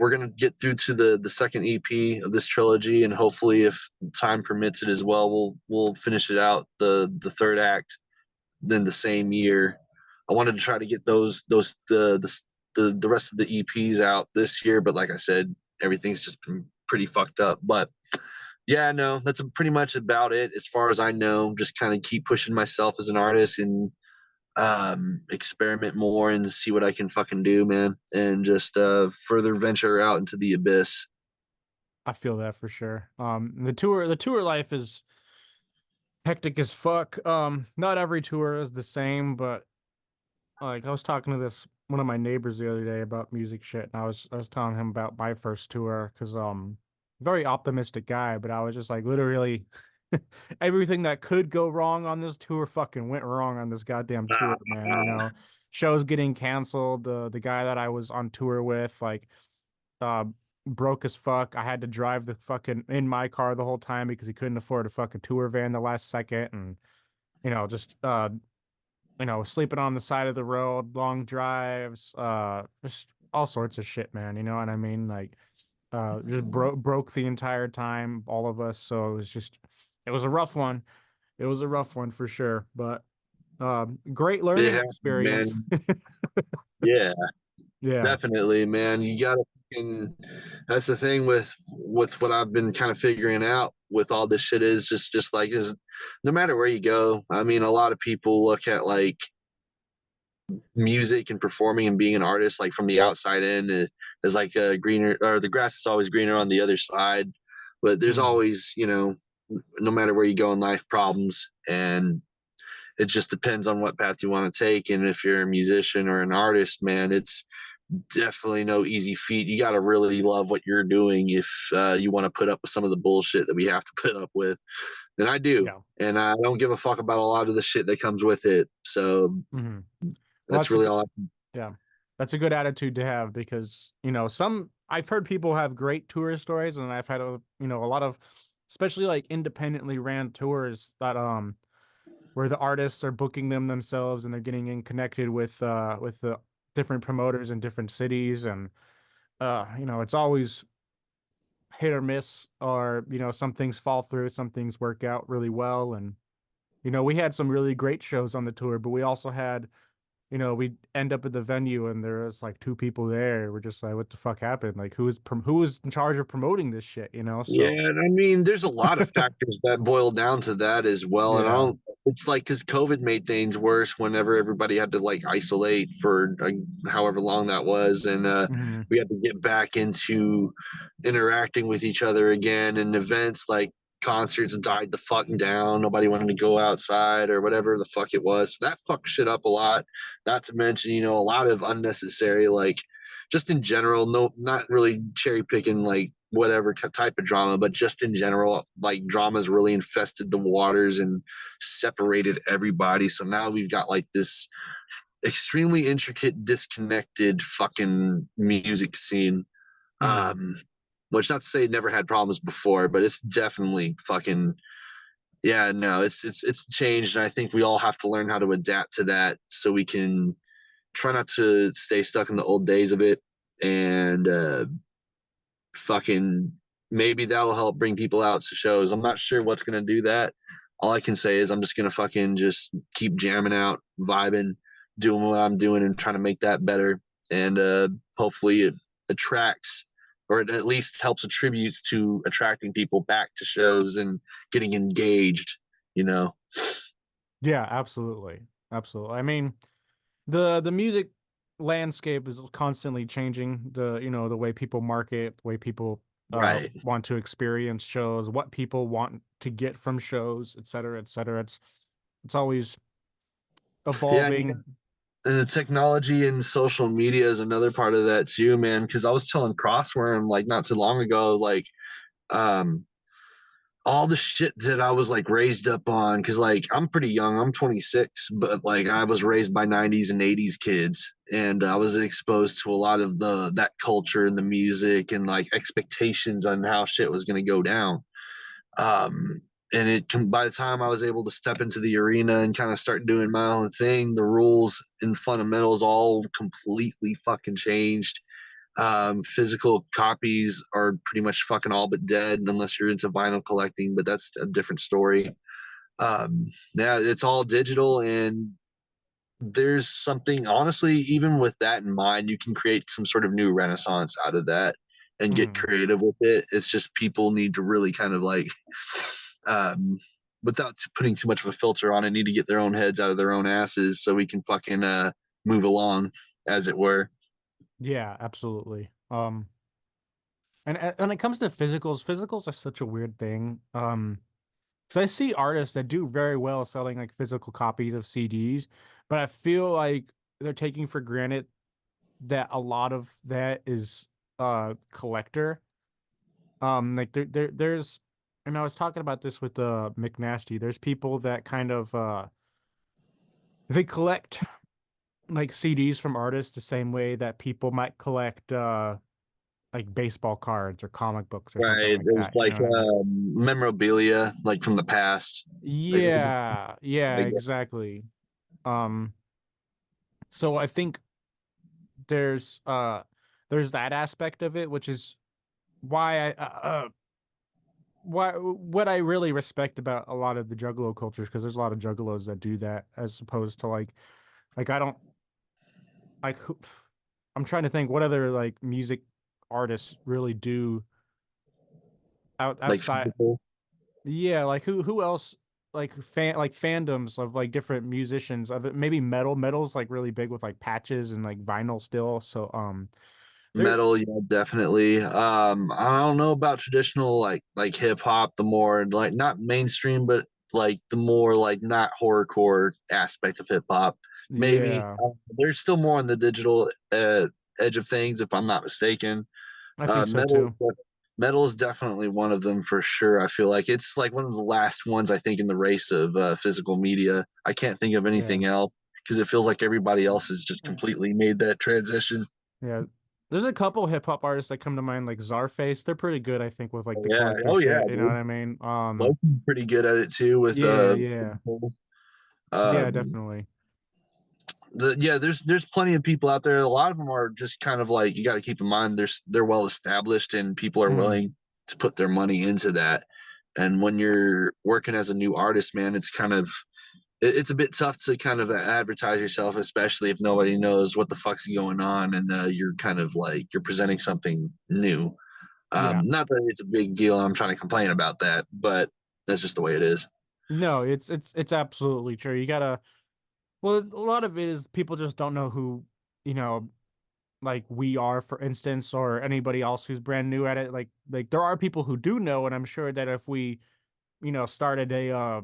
We're going to get through to the second EP of this trilogy, and hopefully, if time permits it as well, we'll finish it out the third act then the same year. I wanted to try to get the rest of the EPs out this year, but like I said, everything's just been pretty fucked up. But yeah, no, that's pretty much about it as far as I know. Just kind of keep pushing myself as an artist and experiment more and see what I can fucking do, man, and just further venture out into the abyss. I feel that for sure. The tour life is hectic as fuck. Not every tour is the same, but like I was talking to this one of my neighbors the other day about music shit, and I was telling him about my first tour because very optimistic guy, but I was just like literally everything that could go wrong on this tour fucking went wrong on this goddamn tour, man. You know, shows getting canceled. The guy that I was on tour with, like, uh, broke as fuck. I had to drive the fucking in my car the whole time because he couldn't afford a fucking tour van the last second, and just sleeping on the side of the road, long drives, just all sorts of shit, man. You know what I mean? Like, just broke the entire time, all of us. So it was a rough one. It was a rough one for sure, but great It learning happened, experience. man. Yeah, Yeah. definitely, man. You gotta fucking. That's the thing with what I've been kind of figuring out with all this shit is just like is no matter where you go. I mean, a lot of people look at like music and performing and being an artist like from the outside in is like a greener or the grass is always greener on the other side. But there's Mhm. always, no matter where you go in life, problems and it just depends on what path you want to take. And if you're a musician or an artist, man, it's definitely no easy feat. You got to really love what you're doing if you want to put up with some of the bullshit that we have to put up with. And I do. Yeah. And I don't give a fuck about a lot of the shit that comes with it. So Hmm. Well, that's really all I. yeah, that's a good attitude to have because, some I've heard people have great tour stories, and I've had a lot of, especially like independently ran tours that where the artists are booking them themselves and they're getting in connected with the different promoters in different cities, and it's always hit or miss, or some things fall through, some things work out really well, and we had some really great shows on the tour, but we also had we end up at the venue and there was like two people there. We're just like, what the fuck happened? Like, who was in charge of promoting this shit? Yeah, So and I mean, there's a lot of factors that boil down to that as well. And I yeah. don't, it's like because COVID made things worse whenever everybody had to like isolate for however long that was. And Hmm. we had to get back into interacting with each other again. And events like concerts died the fuck down. Nobody wanted to go outside or whatever the fuck it was. So that fucked shit up a lot. Not to mention, a lot of unnecessary, like, just in general, no, not really cherry picking like whatever type of drama, but just in general, like dramas really infested the waters and separated everybody. So now we've got like this extremely intricate, disconnected fucking music scene. Hmm. Um, which not to say it never had problems before, but it's definitely fucking yeah, no, it's changed, and I think we all have to learn how to adapt to that so we can try not to stay stuck in the old days of it and fucking maybe that'll help bring people out to shows. I'm not sure what's gonna do that. All I can say is I'm just gonna fucking just keep jamming out, vibing, doing what I'm doing, and trying to make that better. And hopefully it attracts, or it at least helps attributes to attracting people back to shows and getting engaged. You know. Yeah, absolutely. Absolutely. I mean, the music. landscape is constantly changing. The way people market, the way people Right. want to experience shows, what people want to get from shows, et cetera, et cetera. It's always Yeah, evolving. and the technology and social media is another part of that too, man. Because I was telling Crossworm like not too long ago, like um, all the shit that I was like raised up on. Because like I'm pretty young, I'm 26, but like I was raised by 90s and 80s kids, and I was exposed to a lot of the that culture and the music and like expectations on how shit was going to go down. Um, and by the time I was able to step into the arena and kind of start doing my own thing, the rules and fundamentals all completely fucking changed. Physical copies are pretty much fucking all but dead unless you're into vinyl collecting, but that's a different story. Yeah, it's all digital, and there's something honestly, even with that in mind, you can create some sort of new renaissance out of that and get Mhm. creative with it. It's just people need to really kind of like um without putting too much of a filter on it, need to get their own heads out of their own asses so we can fucking move along, as it were. Yeah, absolutely. And when it comes to physicals, physicals are such a weird thing. So I see artists that do very well selling like physical copies of CDs, but I feel like they're taking for granted that a lot of that is collector. Like there's, and I was talking about this with McNasty. There's people that kind of they collect like CDs from artists the same way that people might collect like baseball cards or comic books or something Right. like It's that. You know like what I mean? memorabilia, like from the past. Like, Yeah, yeah, like exactly. Um, so I think there's uh there's that aspect of it, which is why why what I really respect about a lot of the juggalo cultures, because there's a lot of juggalos that do that as opposed to like I don't like who, I'm trying to think what other like music artists really do like outside. physical Yeah, like who else like fandoms of like different musicians of it, maybe metal's like really big with like patches and like vinyl still. So there metal, yeah, definitely. I don't know about traditional like hip hop, the more like not mainstream, but like the more like not horrorcore aspect of hip hop. Maybe yeah, there's still more on the digital edge of things, if I'm not mistaken. I think Uh, so metal, too. metal is definitely one of them for sure. I feel like it's like one of the last ones I think in the race of physical media. I can't think of Yeah. anything else because it feels like everybody else has just completely made that transition. Yeah. There's a couple hip hop artists that come to mind, like Czarface. They're pretty good, I think, with like Oh, the yeah, collector oh yeah, shit. You know what dude. I mean? Loki's pretty good at it too with Yeah, yeah, yeah, um definitely. yeah, there's plenty of people out there. A lot of them are just kind of like you got to keep in mind they're well established and people are Mhm. willing to put their money into that. And when you're working as a new artist, man, it's kind of it's a bit tough to kind of advertise yourself, especially if nobody knows what the fuck's going on and you're kind of like you're presenting something new. Yeah. Not that it's a big deal. I'm trying to complain about that, but that's just the way it is. No, it's absolutely true. You gotta. Well, a lot of it is people just don't know who, you know, like we are, for instance, or anybody else who's brand new at it. Like there are people who do know, and I'm sure that if we, started a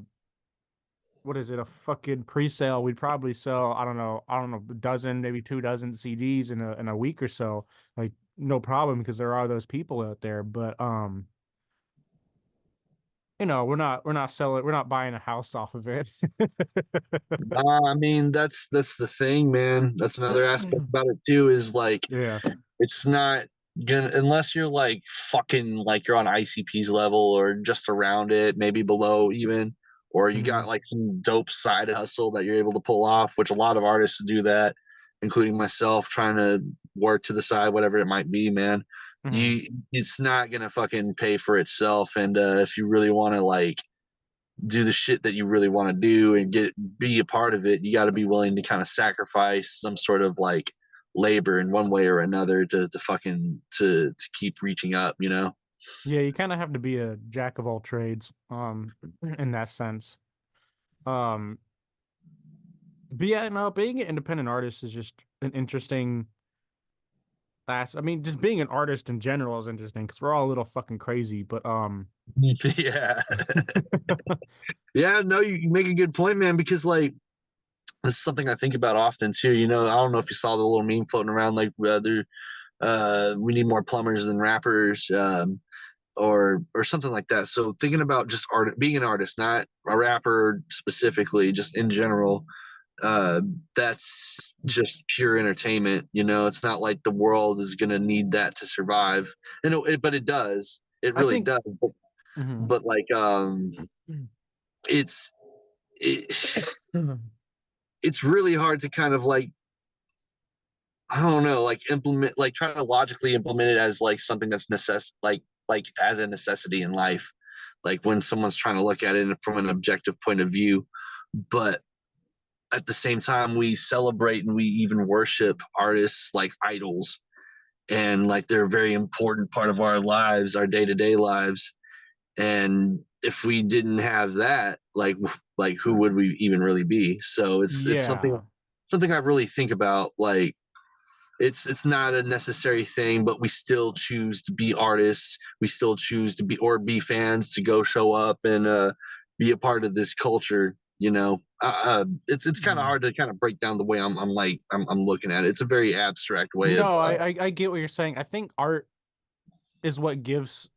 what is it, a fucking pre-sale, we'd probably sell, I don't know, a dozen, maybe 2 dozen CDs in a week or so. Like no problem, because there are those people out there. But we're not buying a house off of it. I mean, that's the thing, man. That's another aspect about it too. Is like Yeah. it's not gonna unless you're like fucking like you're on ICP's level or just around it, maybe below even, or you got Hmm. like some dope side hustle that you're able to pull off, which a lot of artists do that, including myself, trying to work to the side, whatever it might be, man. Hmm. It's not gonna fucking pay for itself, and if you really want to like do the shit that you really want to do and be a part of it, you got to be willing to kind of sacrifice some sort of like labor in one way or another to fucking to keep reaching up, you know? Yeah, you kind of have to be a jack of all trades, in that sense. Um, But yeah, no, being an independent artist is just an interesting class. I mean, just being an artist in general is interesting because we're all a little fucking crazy. But Yeah. Yeah, no, you make a good point, man, because like this is something I think about often too. You know, I don't know if you saw the little meme floating around like we need more plumbers than rappers. Or something like that. So thinking about just art, being an artist, not a rapper specifically, just in general, uh, that's just pure entertainment. You know, it's not like the world is gonna need that to survive. And but it does. It I really think, does. mhm. But like, it's it, it's really hard to kind of like I don't know, like implement, like try to logically implement it as like something that's like as a necessity in life. Like when someone's trying to look at it from an objective point of view, but at the same time, we celebrate and we even worship artists like idols, and like they're a very important part of our lives, our day to day lives. And if we didn't have that, like who would we even really be? So it's Yeah. something I really think about, like it's not a necessary thing, but we still choose to be artists. We still choose to be fans, to go show up and be a part of this culture. You know, it's kind of Mhm. hard to kind of break down the way I'm looking at it. It's a very abstract way of No, I get what you're saying. I think art is what gives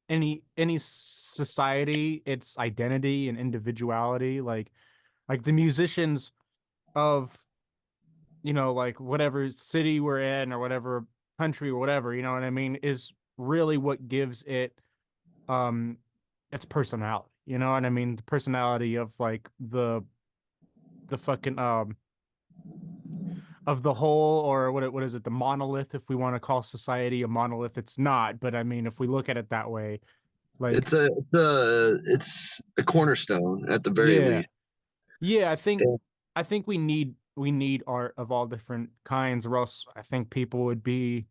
any society its identity and individuality. Like the musicians of like whatever city we're in or whatever country or whatever, you know what I mean, is really what gives it um its personality. You know what I mean? The personality of like the fucking of the whole, or what is it, the monolith, if we want to call society a monolith. It's not, but I mean, if we look at it that way, like, it's a cornerstone at the very yeah. least. Yeah, Yeah, I think we need art of all different kinds, or else I think people would be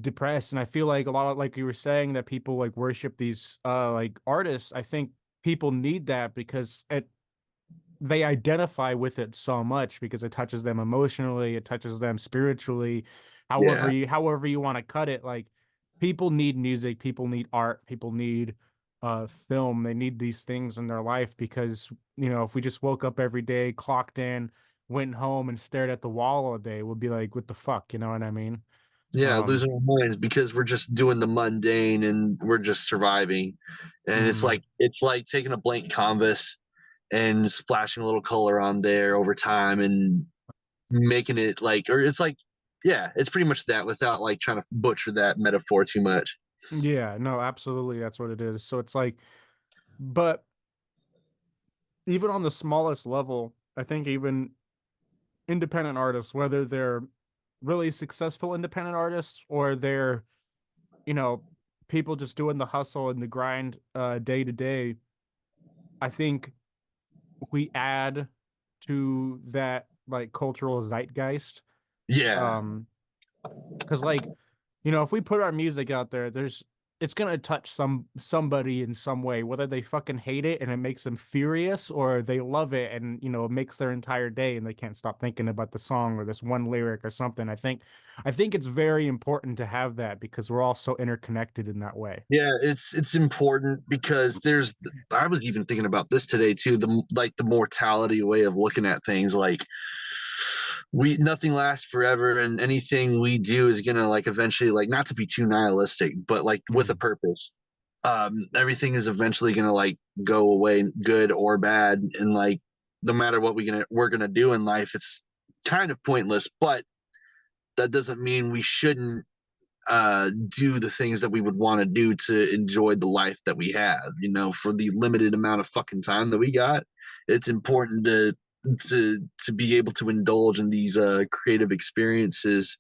depressed. And I feel like a lot of, like you were saying, that people like worship these like artists. I think people need that because they identify with it so much because it touches them emotionally, it touches them spiritually, yeah, however you want to cut it. Like, people need music, people need art, people need film. They need these things in their life because, if we just woke up every day, clocked in, went home and stared at the wall all day, we'd be like, what the fuck, you know what I mean? yeah, Um, losing our minds because we're just doing the mundane and we're just surviving. And mhm. it's like taking a blank canvas and splashing a little color on there over time and making it like, or it's like, yeah, it's pretty much that without like trying to butcher that metaphor too much. Yeah, no, absolutely, that's what it is. So it's like, but even on the smallest level, I think even independent artists, whether they're really successful independent artists or they're, you know, people just doing the hustle and the grind day to day, I think we add to that like cultural zeitgeist. Yeah. Um, because like, if we put our music out there, it's gonna touch somebody in some way, whether they fucking hate it and it makes them furious, or they love it and it makes their entire day and they can't stop thinking about the song or this one lyric or something. I think it's very important to have that because we're all so interconnected in that way. Yeah, it's important because I was even thinking about this today too, the mortality way of looking at things. Like we nothing lasts forever, and anything we do is gonna like eventually, like, not to be too nihilistic, but like with a Mhm. purpose. Everything is eventually gonna like go away, good or bad, and like no matter what we're gonna do in life, it's kind of pointless. But that doesn't mean we shouldn't do the things that we would want to do to enjoy the life that we have. You know, for the limited amount of fucking time that we got, it's important to be able to indulge in these creative experiences,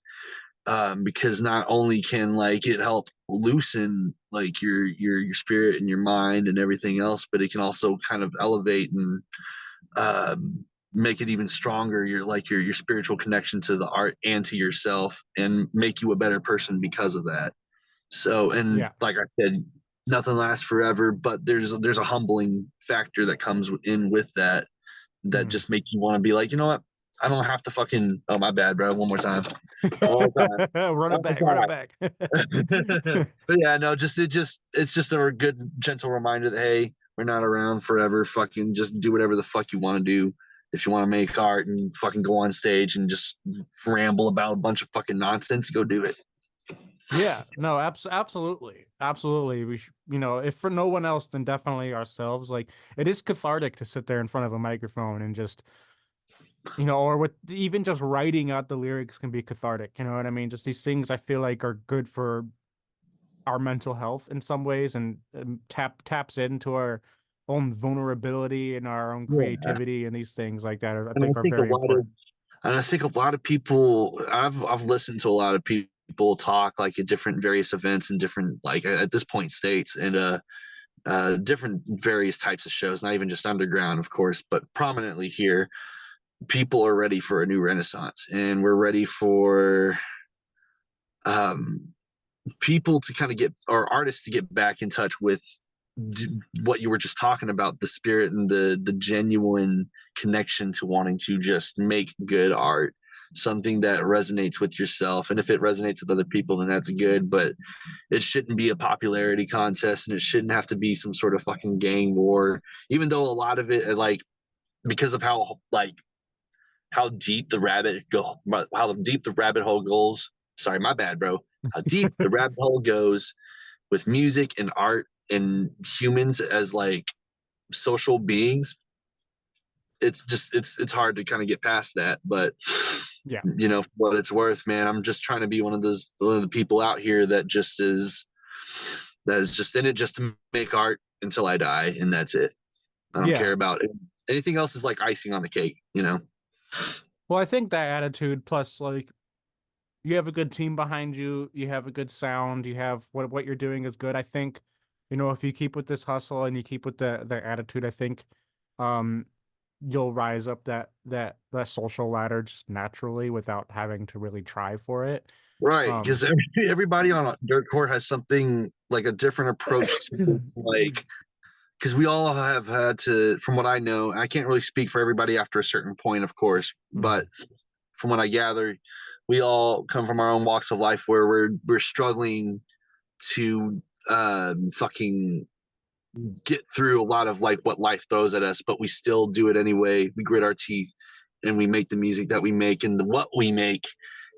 because not only can like it help loosen like your spirit and your mind and everything else, but it can also kind of elevate and make it even stronger, your spiritual connection to the art and to yourself, and make you a better person because of that. So, and Yeah. like I said, nothing lasts forever, but there's a humbling factor that comes in with that. that just make you want to be like, you know what? I don't have to fucking. Oh, my bad, bro. One more time. One more time. Run it One back, run more it time. back. But yeah, no, it's just a good gentle reminder that hey, we're not around forever. Fucking just do whatever the fuck you want to do. If you want to make art and fucking go on stage and just ramble about a bunch of fucking nonsense, go do it. Yeah, no, absolutely, absolutely. You know, if for no one else, then definitely ourselves. Like, it is cathartic to sit there in front of a microphone and just, you know, or with even just writing out the lyrics can be cathartic. You know what I mean? Just these things I feel like are good for our mental health in some ways, and taps into our own vulnerability and our own Yeah, creativity and these things like that. I and think I are think a very lot of important. and I think a lot of people. I've listened to a lot of people talk like at different various events and different like at this point states and different various types of shows, not even just underground, of course, but prominently here. People are ready for a new renaissance, and we're ready for um, people to kind of get or artists to get back in touch with what you were just talking about, the spirit and the genuine connection to wanting to just make good art, something that resonates with yourself. And if it resonates with other people, then that's good, but it shouldn't be a popularity contest, and it shouldn't have to be some sort of fucking gang war, even though a lot of it like because of how like how deep the rabbit hole goes. Sorry, my bad, bro. How deep the rabbit hole goes with music and art and humans as like social beings. It's just it's hard to kind of get past that. But Yeah, you know what it's worth, man. I'm just trying to be one of the people out here that is just in it just to make art until I die, and that's it. I don't care yeah. about it. Anything else is like icing on the cake, you know. Well, I think that attitude plus like you have a good team behind you, you have a good sound, you have what you're doing is good. I think, you know, if you keep with this hustle and you keep with the attitude, I think um you'll rise up that social ladder just naturally without having to really try for it. Right, Um because everybody on a dirt court has something like a different approach to like because we all have had to, from what I know, I can't really speak for everybody after a certain point, of course, but Mhm. from what I gather, we all come from our own walks of life where we're struggling to fucking get through a lot of like what life throws at us, but we still do it anyway. We grit our teeth and we make the music that we make, and what we make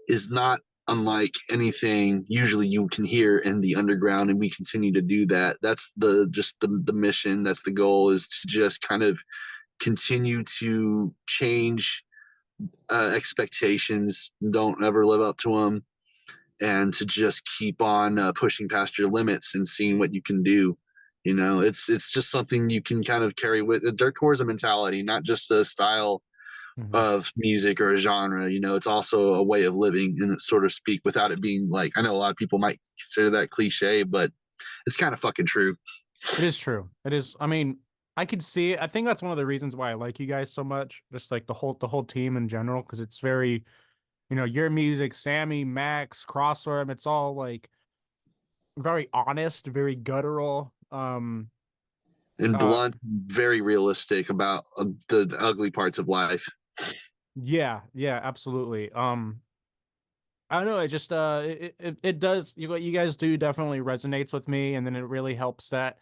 is not unlike anything usually you can hear in the underground, and we continue to do that. That's the mission. That's the goal, is to just kind of continue to change expectations. Don't ever live up to them, and to just keep on pushing past your limits and seeing what you can do. You know, it's just something you can kind of carry with. Dirtcore is a mentality, not just a style Mhm. of music or a genre. You know, it's also a way of living, and sort of speak without it being like. I know a lot of people might consider that cliche, but it's kind of fucking true. It is true. It is. I mean, I could see it. I think that's one of the reasons why I like you guys so much. Just like the whole team in general, because it's very, you know, your music, Sammy, Max, Crossworm, it's all like very honest, very guttural. And Uh, blunt, very realistic about the ugly parts of life. yeah, yeah, absolutely. I don't know. It just it does. What you guys do definitely resonates with me, and then it really helps that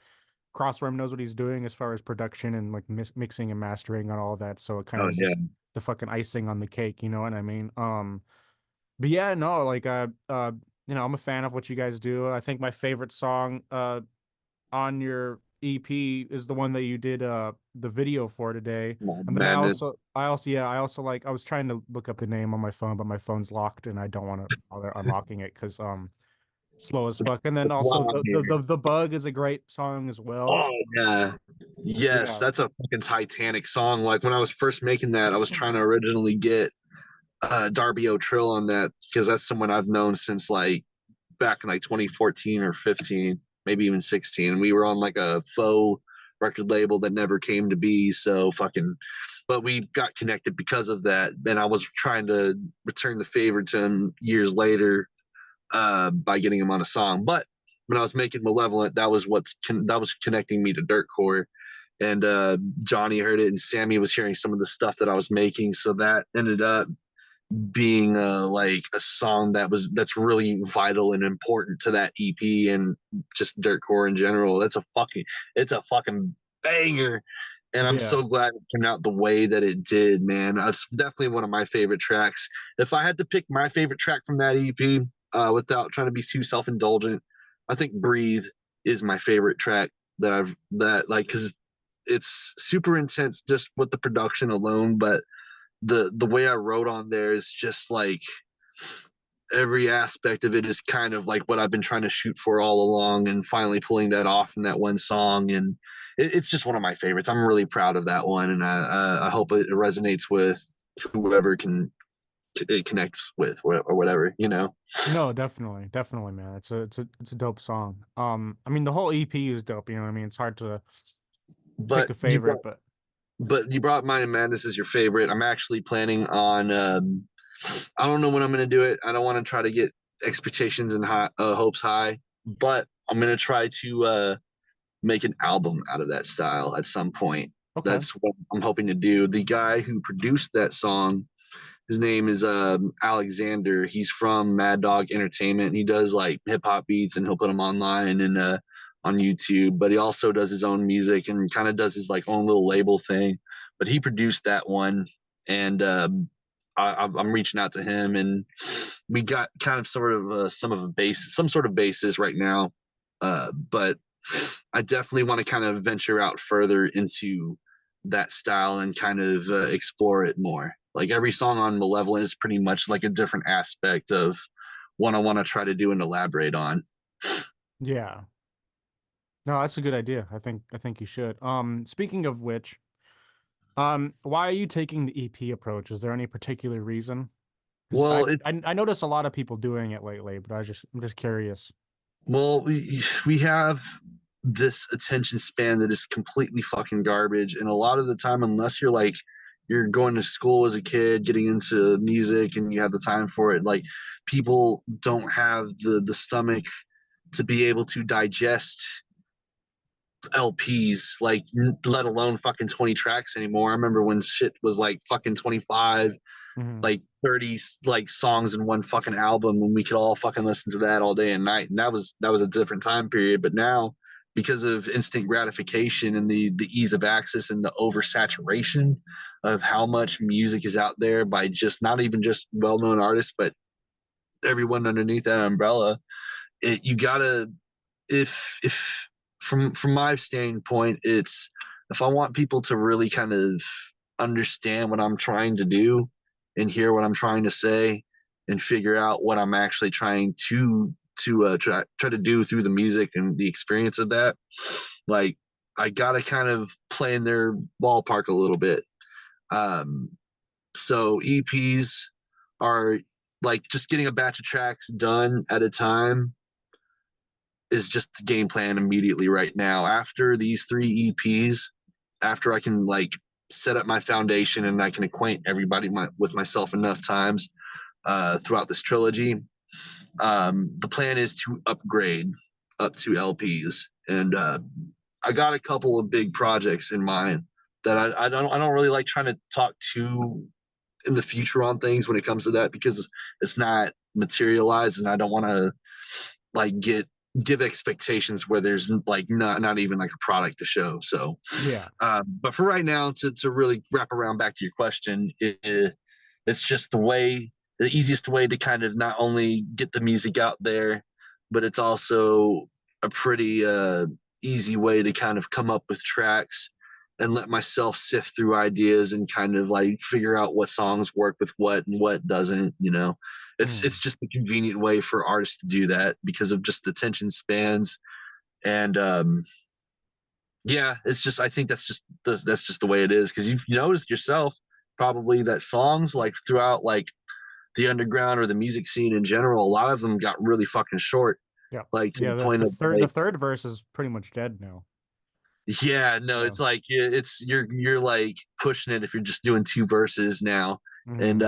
Crossworm knows what he's doing as far as production and like mixing and mastering and all that. So it kind Oh of is yeah. just the fucking icing on the cake. You know what I mean? But yeah, no, like you know, I'm a fan of what you guys do. I think my favorite song on your EP is the one that you did the video for today. And then Madness. I also like I was trying to look up the name on my phone, but my phone's locked and I don't want to bother unlocking it because slow as fuck. And then That's why also I'm here. the bug is a great song as well. Oh yeah. Yes, Yeah. that's a fucking Titanic song. Like when I was first making that, I was trying to originally get Darby O'Trill on that because that's someone I've known since like back in like 2014 or 15, maybe even 16. We were on like a faux record label that never came to be. So fucking, but we got connected because of that. And I was trying to return the favor to him years later by getting him on a song. But when I was making Malevolent, that was connecting me to Dirtcore, and Johnny heard it, and Sammy was hearing some of the stuff that I was making, so that ended up being like a song that's really vital and important to that EP and just dirtcore in general. It's a fucking banger, and I'm Yeah. so glad it turned out the way that it did, man. It's definitely one of my favorite tracks. If I had to pick my favorite track from that EP, without trying to be too self indulgent, I think "Breathe" is my favorite track that like because it's super intense just with the production alone, but the way I wrote on there is just like every aspect of it is kind of like what I've been trying to shoot for all along, and finally pulling that off in that one song. And it's just one of my favorites. I'm really proud of that one, and I hope it resonates with whoever it connects with or whatever, you know. No, definitely, definitely, man. It's a dope song. I mean, the whole EP is dope. You know what I mean? It's hard to pick But a favorite, but you brought Mind and Madness as your favorite. I'm actually planning on. I don't know when I'm going to do it. I don't want to try to get expectations and hopes high, but I'm going to try to make an album out of that style at some point. okay. That's what I'm hoping to do. The guy who produced that song, his name is Alexander. He's from Mad Dog Entertainment. He does like hip hop beats, and he'll put them online and on YouTube. But he also does his own music and kind of does his like own little label thing. But he produced that one, and I'm reaching out to him, and we got kind of sort of some sort of basis right now. But I definitely want to kind of venture out further into that style and kind of explore it more. Like every song on Malevolent is pretty much like a different aspect of what I want to try to do and elaborate on. Yeah. No, that's a good idea. I think you should. Speaking of which, why are you taking the EP approach? Is there any particular reason? Because Well, I notice a lot of people doing it lately, but I'm just curious. we have this attention span that is completely fucking garbage, and a lot of the time, unless you're going to school as a kid, getting into music, and you have the time for it, like people don't have the stomach to be able to digest LPs, like let alone fucking 20 tracks anymore. I remember when shit was like fucking 25, Hmm. like 30 like songs in one fucking album, and we could all fucking listen to that all day and night. And that was a different time period. But now, because of instant gratification and the ease of access and the oversaturation of how much music is out there by just not even just well-known artists, but everyone underneath that umbrella, you gotta, if from my standpoint, it's if I want people to really kind of understand what I'm trying to do and hear what I'm trying to say and figure out what I'm actually trying to try to do through the music and the experience of that, like I gotta kind of play in their ballpark a little bit. Um, so EPs are like just getting a batch of tracks done at a time is just the game plan immediately right now. After these three EPs, after I can like set up my foundation and I can acquaint everybody with myself enough times throughout this trilogy, the plan is to upgrade up to LPs, and I got a couple of big projects in mind that I don't really like trying to talk too in the future on things when it comes to that, because it's not materialized, and I don't want to like give expectations where there's like not even like a product to show. So Yeah. but for right now, to really wrap around back to your question, it's just the easiest way to kind of not only get the music out there, but it's also a pretty easy way to kind of come up with tracks and let myself sift through ideas and kind of like figure out what songs work with what and what doesn't, you know. Mm. It's just a convenient way for artists to do that because of just attention spans. And yeah, it's just I think that's just the way it is, because you've noticed yourself probably that songs like throughout like the underground or the music scene in general, a lot of them got really fucking short, Yeah. like to Yeah. the point of The like, third verse is pretty mumuch dead now. yeah, no, Yeah. it's like you're like pushing it if you're just doing two verses now. And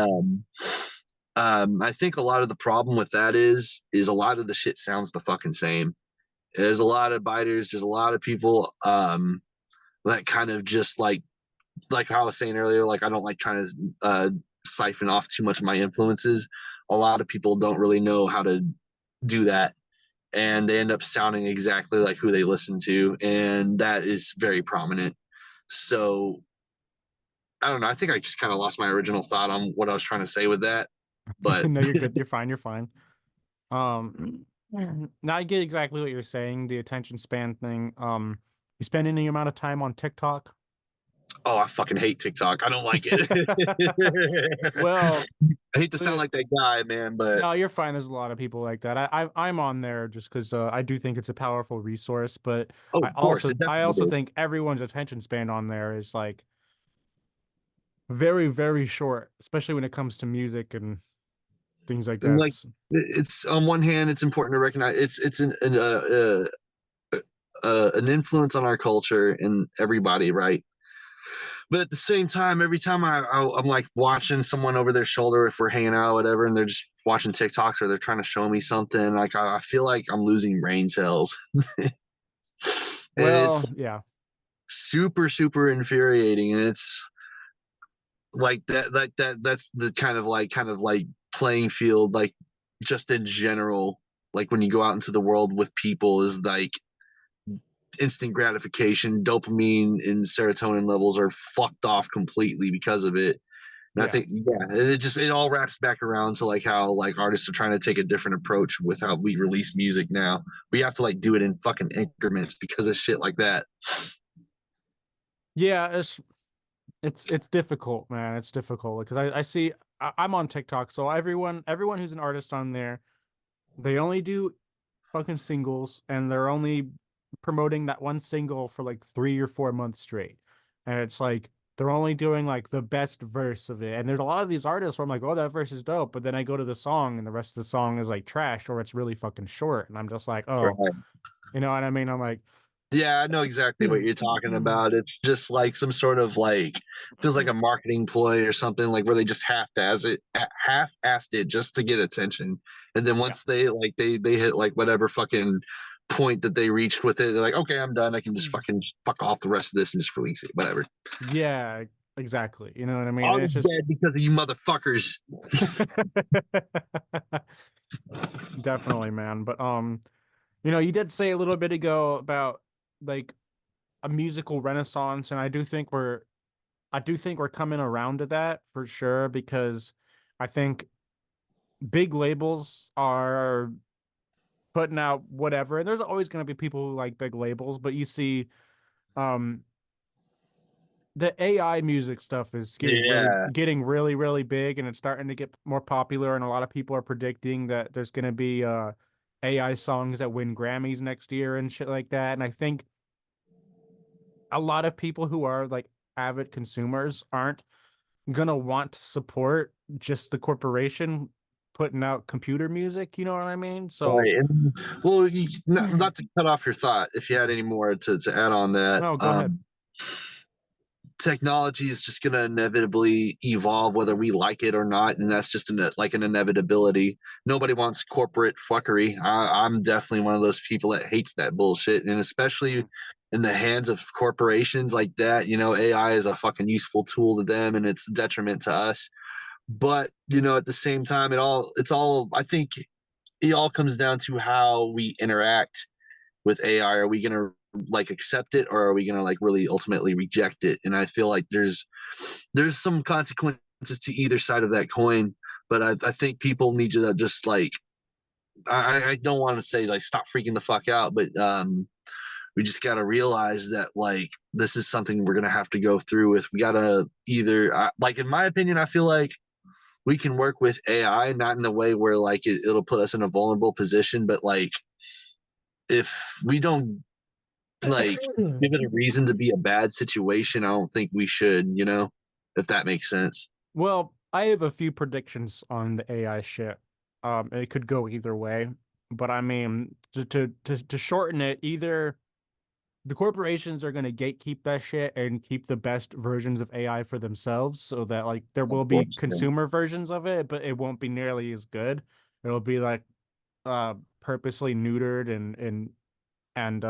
Hmm. I think a lot of the problem with that is a lot of the shit sounds the fucking same. There's a lot of biters, there's a lot of people that kind of just like how I was saying earlier, like I don't like trying to siphon off too much of my influences. A lot of people don't really know how to do that, and they end up sounding exactly like who they listen to, and that is very prominent. So I don't know. I think I just kind of lost my original thought on what I was trying to say with that, but No, you're good. You're fine. You're fine. Now I get exactly what you're saying, the attention span thing. You spend any amount of time on TikTok? oh, I fucking hate TikTok. I don't like it. Well, I hate to sound the, like that guy, man, but no, you're fine. There's a lot of people like that. I'm on there just because I do think it's a powerful resource, but oh, of course, it I definitely also is. think everyone's attention span on there is like very, very short, especially when it comes to music and things like And that. like, it's on one hand, it's important to recognize it's an influence on our culture and everybody, right? But at the same time, every time I'm like watching someone over their shoulder, if we're hanging out, or whatever, and they're just watching TikToks or they're trying to show me something, like I feel like I'm losing brain cells, and it's Well, yeah. super super infuriating, and it's like that's the kind of like playing field, like just in general, like when you go out into the world with people, is like instant gratification, dopamine and serotonin levels are fucked off completely because of it. And I Yeah. think, yeah, it all wraps back around to like how like artists are trying to take a different approach with how we release music now. We have to like do it in fucking increments because of shit like that. Yeah, it's difficult, man. It's difficult because I see I'm on TikTok, so everyone who's an artist on there, they only do fucking singles, and they're only promoting that one single for like 3 or 4 months straight. And it's like they're only doing like the best verse of it. And there's a lot of these artists where I'm like, oh, that verse is dope. But then I go to the song and the rest of the song is like trash or it's really fucking short. And I'm just like, oh, Right. you know what I mean? I'm like, Yeah, I know exactly what you're talking about. It's just like some sort of like feels like a marketing ploy or something, like where they just half-assed it just to get attention. And then yeah. once they like they hit like whatever fucking point that they reached with it, they're like, okay, I'm done. I can just fucking fuck off the rest of this and just release it. Whatever. Yeah, exactly. You know what I mean? And All it's is just dead because of you motherfuckers. definitely, man. But you did say a little bit ago about like a musical renaissance, and I do think we're coming around to that for sure because I think big labels are putting out whatever, and there's always going to be people who like big labels, but you see um the AI music stuff is Yeah. getting really really big, and it's starting to get more popular, and a lot of people are predicting that there's going to be AI songs that win Grammys next year and shit like that. And I think a lot of people who are like avid consumers aren't gonna want to support just the corporation putting out computer music, you know what I mean? So Right. And well, not to cut off your thought, if you had any more to add on that, no, go ahead. technology is just going to inevitably evolve whether we like it or not, and that's just like an inevitability. Nobody wants corporate fuckery. I'm definitely one of those people that hates that bullshit, and especially in the hands of corporations like that. AI is a fucking useful tool to them, and it's a detriment to us. But at the same time, it's all I think it all comes down to how we interact with AI. Are we going to like accept it, or are we going to like really ultimately reject it? And I feel like there's some consequences to either side of that coin. But I think people need to just like I don't want to say like stop freaking the fuck out, but we just got to realize that like this is something we're going to have to go through with. We got to either like in my opinion, I feel like we can work with AI not in a way where like it'll put us in a vulnerable position, but like if we don't like give it a reason to be a bad situation, I don't think we should, if that makes sense. Well, I have a few predictions on the AI shit. It could go either way, but I mean, to shorten it, either the corporations are going to gatekeep that shit and keep the best versions of AI for themselves so that like there Of will be course, yeah. consumer versions of it, but it won't be nearly as good. It'll be like purposely neutered and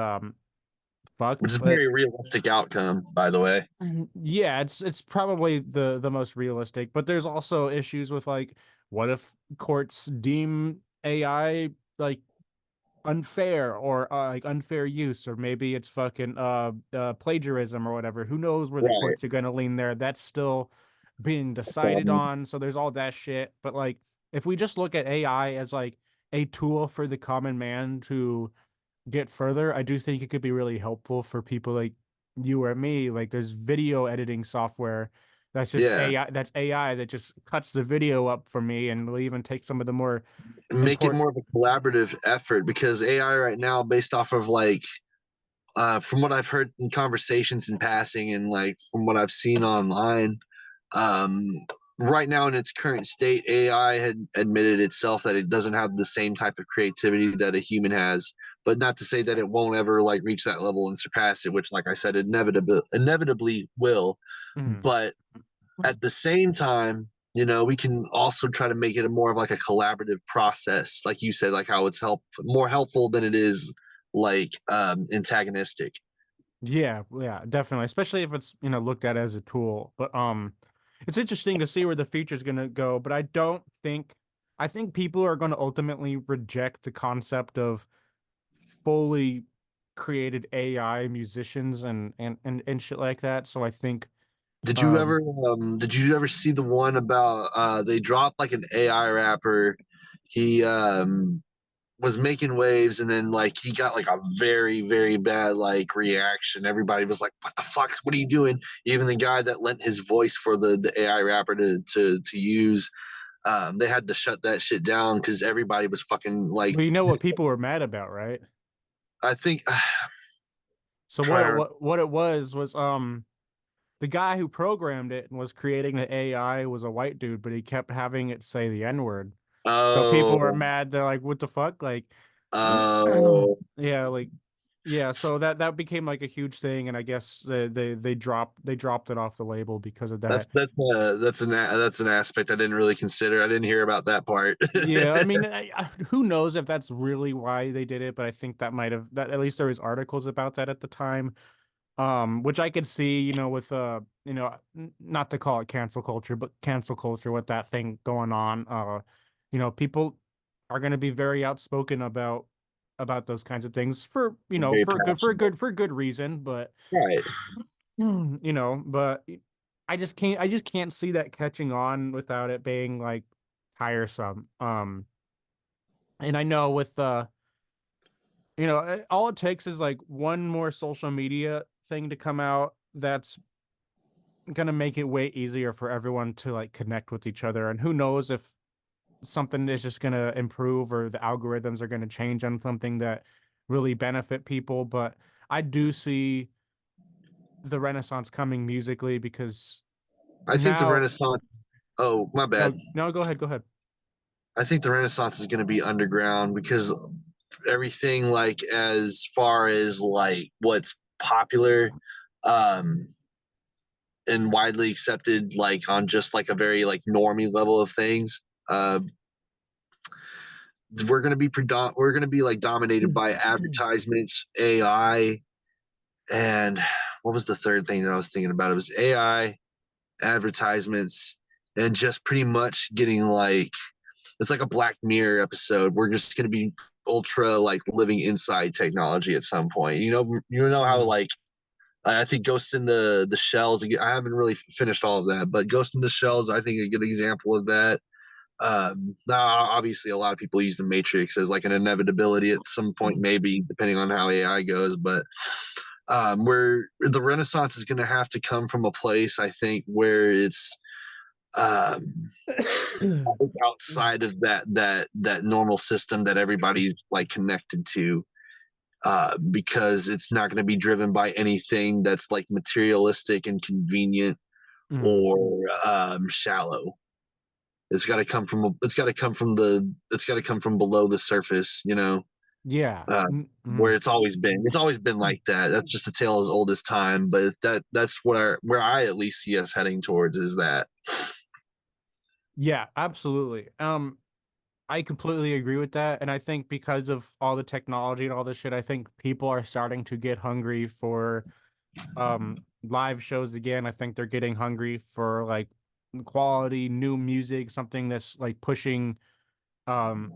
fucked. which is a But very realistic outcome, by the way. yeah, it's probably the most realistic. But there's also issues with like, what if courts deem AI like unfair, or like unfair use, or maybe it's fucking plagiarism or whatever. Who knows where the Right. courts are going to lean there? That's still being decided on. So there's all that shit. But like, if we just look at AI as like a tool for the common man to get further, I do think it could be really helpful for people like you or me. Like, there's video editing software that's just Yeah. AI that just cuts the video up for me, and will even take some of the more Make it important. more of a collaborative effort, because AI right now, based off of like from what I've heard in conversations in passing and like from what I've seen online, um, right now in its current state, AI had admitted itself that it doesn't have the same type of creativity that a human has. But not to say that it won't ever like reach that level and surpass it, which, like I said, inevitably will. Mhm. But at the same time, we can also try to make it a more of like a collaborative process, like you said, like how it's more helpful than it is like antagonistic. Yeah, yeah, definitely. Especially if it's, looked at as a tool. But it's interesting to see where the future is gonna go. But I think people are gonna ultimately reject the concept of fully created AI musicians and shit like that. So I think Did you um ever did you ever see the one about they dropped like an AI rapper? He was making waves, and then like he got like a very, very bad like reaction. Everybody was like, "What the fuck? What are you doing?" Even the guy that lent his voice for the AI rapper to use, they had to shut that shit down because everybody was fucking like, but you know what people were mad about, right? I think, So trying to, what it was the guy who programmed it and was creating the AI was a white dude, but he kept having it say the N-word. So people were oh, mad. They're like, "What the fuck?" Like, oh, yeah, like, yeah. So that became like a huge thing, and I guess they dropped it off the label because of that. that's an aspect I didn't really consider. I didn't hear about that part. Yeah, I mean, who knows if that's really why they did it, but I think that at least there was articles about that at the time. Which I could see, with not to call it cancel culture, but cancel culture with that thing going on. People are going to be very outspoken about those kinds of things for Very passionate. for good reason, but Right. but I just can't see that catching on without it being like tiresome. And I know with all it takes is like one more social media thing to come out that's gonna make it way easier for everyone to like connect with each other. And who knows if something is just gonna improve, or the algorithms are gonna change on something that really benefit people. But I do see the renaissance coming musically, because I think the now Renaissance. Oh, my bad. no, go ahead. I think the Renaissance is going to be underground, because everything like as far as like what's popular um and widely accepted like on just like a very like normie level of things, uh we're going to be like dominated by advertisements, AI, and what was the third thing that I was thinking about? It was AI, advertisements, and just pretty much getting like, it's like a Black Mirror episode. We're just going to be ultra like living inside technology at some point. You know how Mm, like I think Ghost in the Shells. I haven't really finished all of that, but Ghost in the Shells, I think a good example of that. Now, obviously, a lot of people use the Matrix as like an inevitability at some point, maybe depending on how AI goes. But where the Renaissance is going to have to come from a place, I think, where um, it's outside of that normal system that everybody's like connected to, because it's not going to be driven by anything that's like materialistic and convenient mm. or shallow. It's got to come from below the surface, Yeah. uh, where it's always been like that. That's just a tale as old as time, but that's where I at least see us heading towards, is that. Yeah, absolutely. I completely agree with that. And I think because of all the technology and all this shit, I think people are starting to get hungry for live shows again. I think they're getting hungry for like quality new music, something that's like um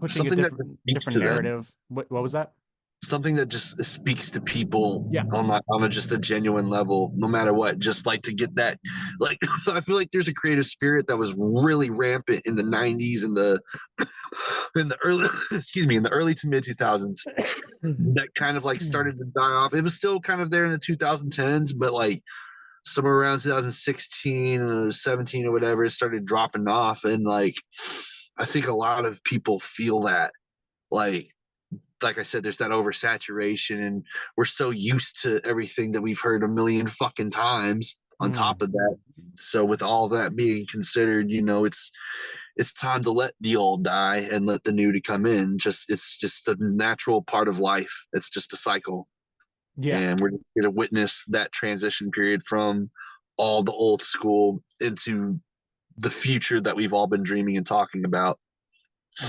pushing a Something that just speaks different to them. narrative. What was that? Something that just speaks to people Yeah. on like on a just a genuine level, no matter what. Just like to get that, like I feel like there's a creative spirit that was really rampant in the '90s and the early excuse me in the early to mid 2000s. That kind of like started to die off. It was still kind of there in the 2010s, but like somewhere around 2016 or 17 or whatever, it started dropping off. And like, I think a lot of people feel that. Like I said, there's that oversaturation, and we're so used to everything that we've heard a million fucking times on top Mm. of that. So with all that being considered, it's time to let the old die and let the new to come in. Just it's just the natural part of life. It's just a cycle. Yeah. And we're going to witness that transition period from all the old school into the future that we've all been dreaming and talking about.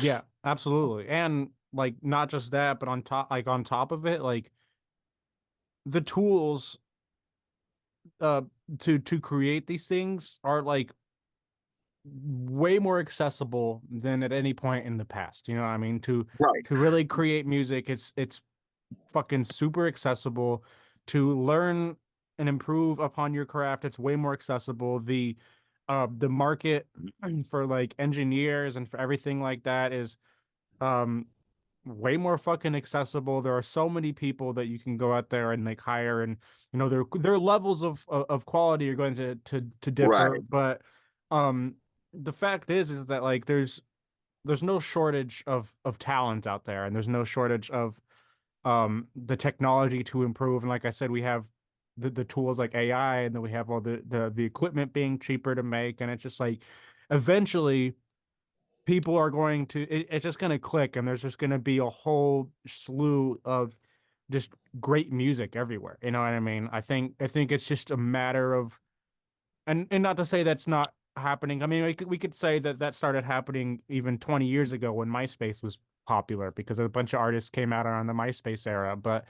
Yeah, absolutely. And like not just that, but on top of it, like the tools uh to create these things are like way more accessible than at any point in the past. You know what I mean? Right. To really create music, it's fucking super accessible. To learn and improve upon your craft, it's way more accessible. The market for like engineers and for everything like that is um way more fucking accessible. There are so many people that you can go out there and like hire, and their levels of quality are going to differ, Right. but um the fact is that like there's no shortage of talent out there, and there's no shortage of the technology to improve. And like I said, we have the tools like AI, and then we have all the equipment being cheaper to make, and it's just like eventually people are going to it's just going to click, and there's just going to be a whole slew of just great music everywhere. You know what I mean? I think it's just a matter of, and not to say that's not happening. I mean, we could say that that started happening even 20 years ago when MySpace was popular, because a bunch of artists came out around the MySpace era. But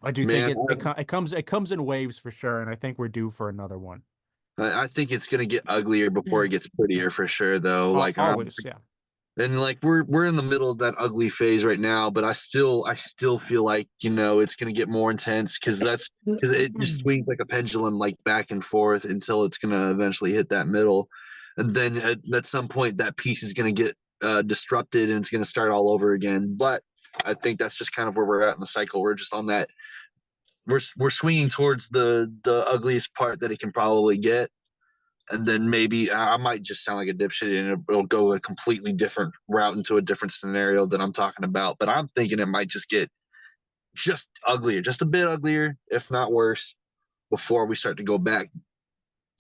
I do think Man, it comes in waves for sure, and I think we're due for another one. I think it's gonna get uglier before it gets prettier for sure though. Always, yeah. And like we're in the middle of that ugly phase right now, but I still feel like, it's gonna get more intense because because it just swings like a pendulum, like back and forth until it's gonna eventually hit that middle. And then at some point that piece is gonna get disrupted and it's gonna start all over again. But I think that's just kind of where we're at in the cycle. We're just on that we're swinging towards the ugliest part that it can probably get, and then maybe I might just sound like a dipshit and it'll go a completely different route into a different scenario that I'm talking about. But I'm thinking it might just get just uglier, just a bit uglier, if not worse, before we start to go back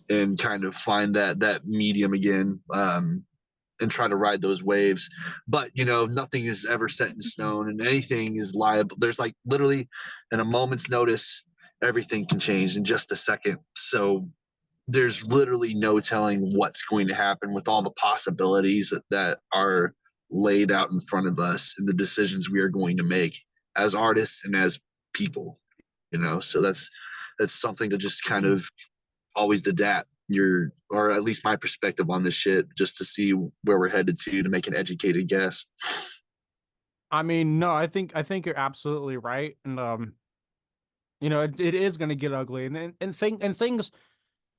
and kind of find that medium again. And try to ride those waves. But nothing is ever set in stone, and anything is liable. There's like literally, in a moment's notice, everything can change in just a second. So there's literally no telling what's going to happen with all the possibilities that are laid out in front of us and the decisions we are going to make as artists and as people. So that's something to just kind of always adapt your, or at least my perspective on this shit, just to see where we're headed to make an educated guess. I mean, no, I think you're absolutely right, and it is going to get ugly, and things,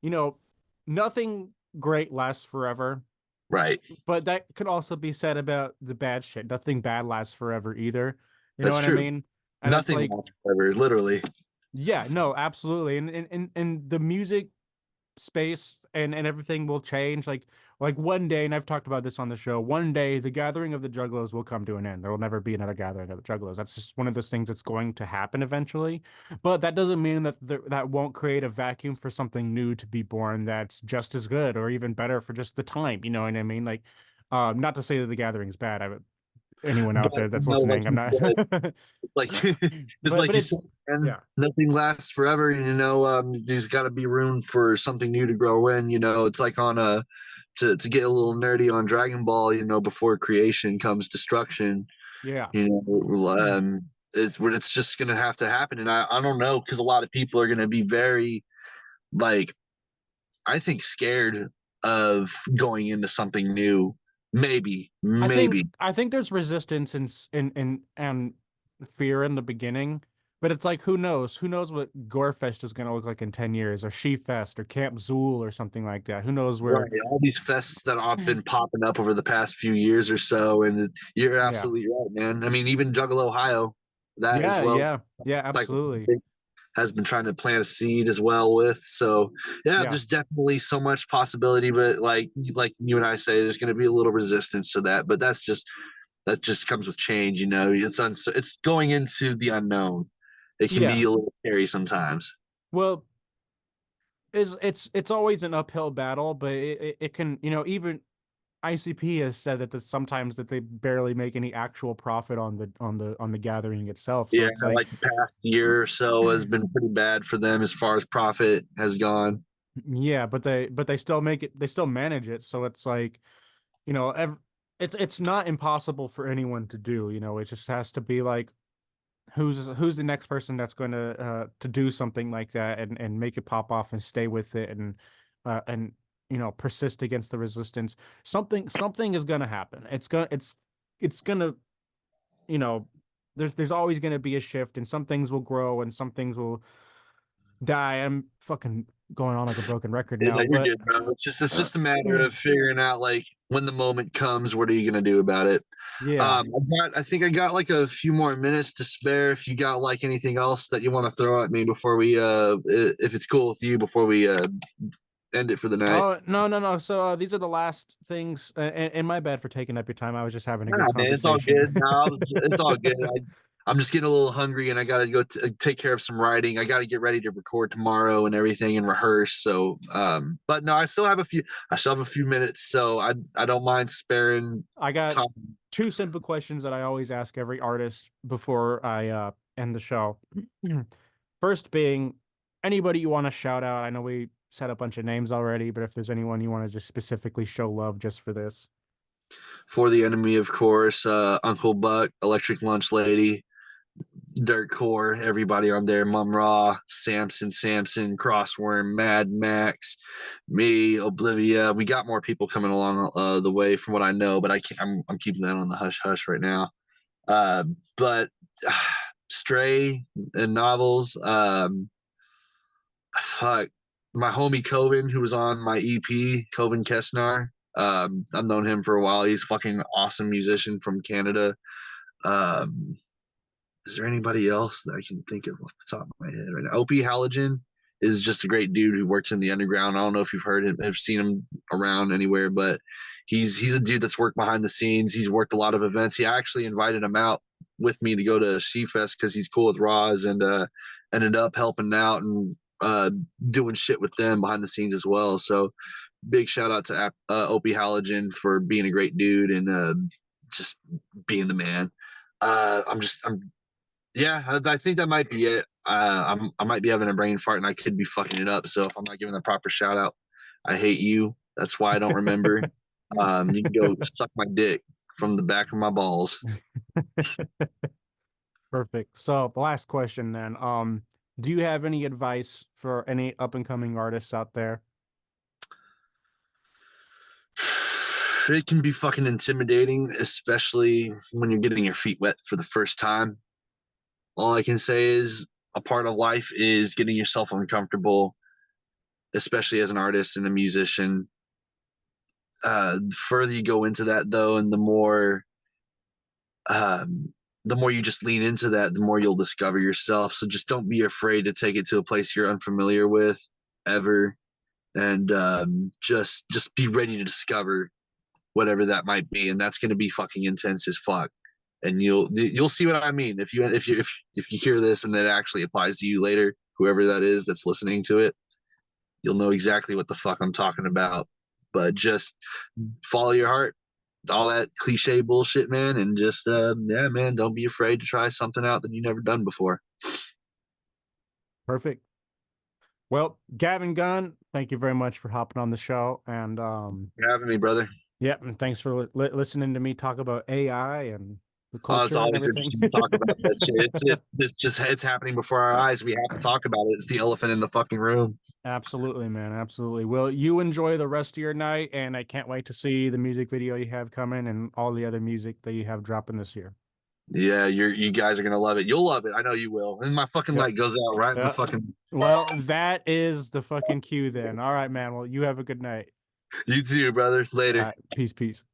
you know, nothing great lasts forever, Right. but that could also be said about the bad shit. Nothing bad lasts forever either. You know That's what I true. mean? And it's Nothing like, lasts forever, literally. yeah, no, absolutely, and the music space and everything will change. Like one day, and I've talked about this on the show, one day the gathering of the juggalos will come to an end. There will never be another gathering of the juggalos. That's just one of those things that's going to happen eventually. But that doesn't mean that that won't create a vacuum for something new to be born that's just as good or even better for just the time. You know what I mean? Like, not to say that the gathering's bad. Anyone out But there that's like listening, I'm you not. said, like it's but like but you it's said, man, yeah. nothing lasts forever. There's got to be room for something new to grow in. It's like on to get a little nerdy on Dragon Ball, before creation comes destruction. Yeah. You know, it's just gonna have to happen, and I don't know, because a lot of people are gonna be very, like, I think, scared of going into something new. Maybe, maybe. I think there's resistance and fear in the beginning, but it's like who knows? Who knows what Gorefest is gonna look like in 10 years, or She Fest or Camp Zool or something like that. Who knows where? Right, all these fests that have been popping up over the past few years or so, and you're Yeah. absolutely right, man. I mean, even Juggle Ohio, that as Yeah, well, yeah. Yeah, like, absolutely. has been trying to plant a seed as well with. So yeah, Yeah. there's definitely so much possibility, but like you and I say, there's going to be a little resistance to that. But that just comes with change. It's going into the unknown. It can be Yeah. a little scary sometimes. Well, it's always an uphill battle, but it can, even ICP has said that sometimes that they barely make any actual profit on the gathering itself. So Yeah, it's like, like the past year or so has been pretty bad for them as far as profit has gone. yeah, but they still make it, they still manage it. So it's like, you know, it's not impossible for anyone to do. It just has to be like, who's the next person that's going to do something like that and make it pop off and stay with it and persist against the resistance. Something is going to happen. It's gonna, you know there's always going to be a shift, and some things will grow and some things will die. I'm fucking going on like a broken record Yeah, now, you're but good, bro. It's uh, just a matter of figuring out, like, when the moment comes, what are you gonna do about it? yeah. I think I got like a few more minutes to spare. If you got like anything else that you want to throw at me before we, if it's cool with you, before we end it for the night. Oh, no, no, no. So these are the last things, and my bad for taking up your time. I was just having a good Nah, man, it's all conversation. good. It's all good. I'm just getting a little hungry, and I got to go take care of some writing. I got to get ready to record tomorrow and everything and rehearse. So, but no, I still have a few minutes, so I don't mind sparing I got time. two simple questions that I always ask every artist before I end the show. First being, anybody you want to shout out. I know we said a bunch of names already, but if there's anyone you want to just specifically show love just for this. For the Enemy, of course, Uncle Buck, Electric Lunch Lady, Dirt Core, everybody on there, Mum Raw, Samson, Crossworm, Mad Max, me, Oblivia. We got more people coming along the way from what I know, but I'm keeping that on the hush hush right now. But Stray and Novels, fuck, my homie Coven, who was on my EP, Coven Kessnar. I've known him for a while. He's a fucking awesome musician from Canada. Um, is there anybody else that I can think of off the top of my head right now? Opie Halogen is just a great dude who works in the underground. I don't know if you've heard him, have seen him around anywhere, but he's a dude that's worked behind the scenes. He's worked a lot of events. He actually invited him out with me to go to She Fest because he's cool with Roz, and ended up helping out and doing shit with them behind the scenes as well. So big shout out to Opie Halogen for being a great dude and just being the man. I'm Yeah, I think that might be it. I might be having a brain fart and I could be fucking it up. So if I'm not giving the proper shout out, I hate you. That's why I don't remember. You can go suck my dick from the back of my balls. Perfect. So the last question then, do you have any advice for any up and coming artists out there? It can be fucking intimidating, especially when you're getting your feet wet for the first time. All I can say is a part of life is getting yourself uncomfortable, especially as an artist and a musician. The further you go into that, though, and the more you just lean into that, the more you'll discover yourself. So just don't be afraid to take it to a place you're unfamiliar with ever, and just be ready to discover whatever that might be, and that's going to be fucking intense as fuck. And you'll see what I mean if you hear this and that actually applies to you later, whoever that is that's listening to it, you'll know exactly what the fuck I'm talking about. But just follow your heart, all that cliche bullshit, man, and just yeah, man, don't be afraid to try something out that you never done before. Perfect. Well, Gavyn Gunn, thank you very much for hopping on the show, and For having me, brother. yeah, and thanks for listening to me talk about AI and the Oh, it's culture and always everything. interesting to talk about that shit. It's happening before our eyes. We have to talk about it. It's the elephant in the fucking room. Absolutely, man. Absolutely. Well, you enjoy the rest of your night, and I can't wait to see the music video you have coming and all the other music that you have dropping this year. Yeah, you guys are gonna love it. You'll love it. I know you will. And my fucking Yep. light goes out right in the Yep. fucking. Well, that is the fucking cue then. All right, man. Well, you have a good night. You too, brother. All Later. right. Peace, peace.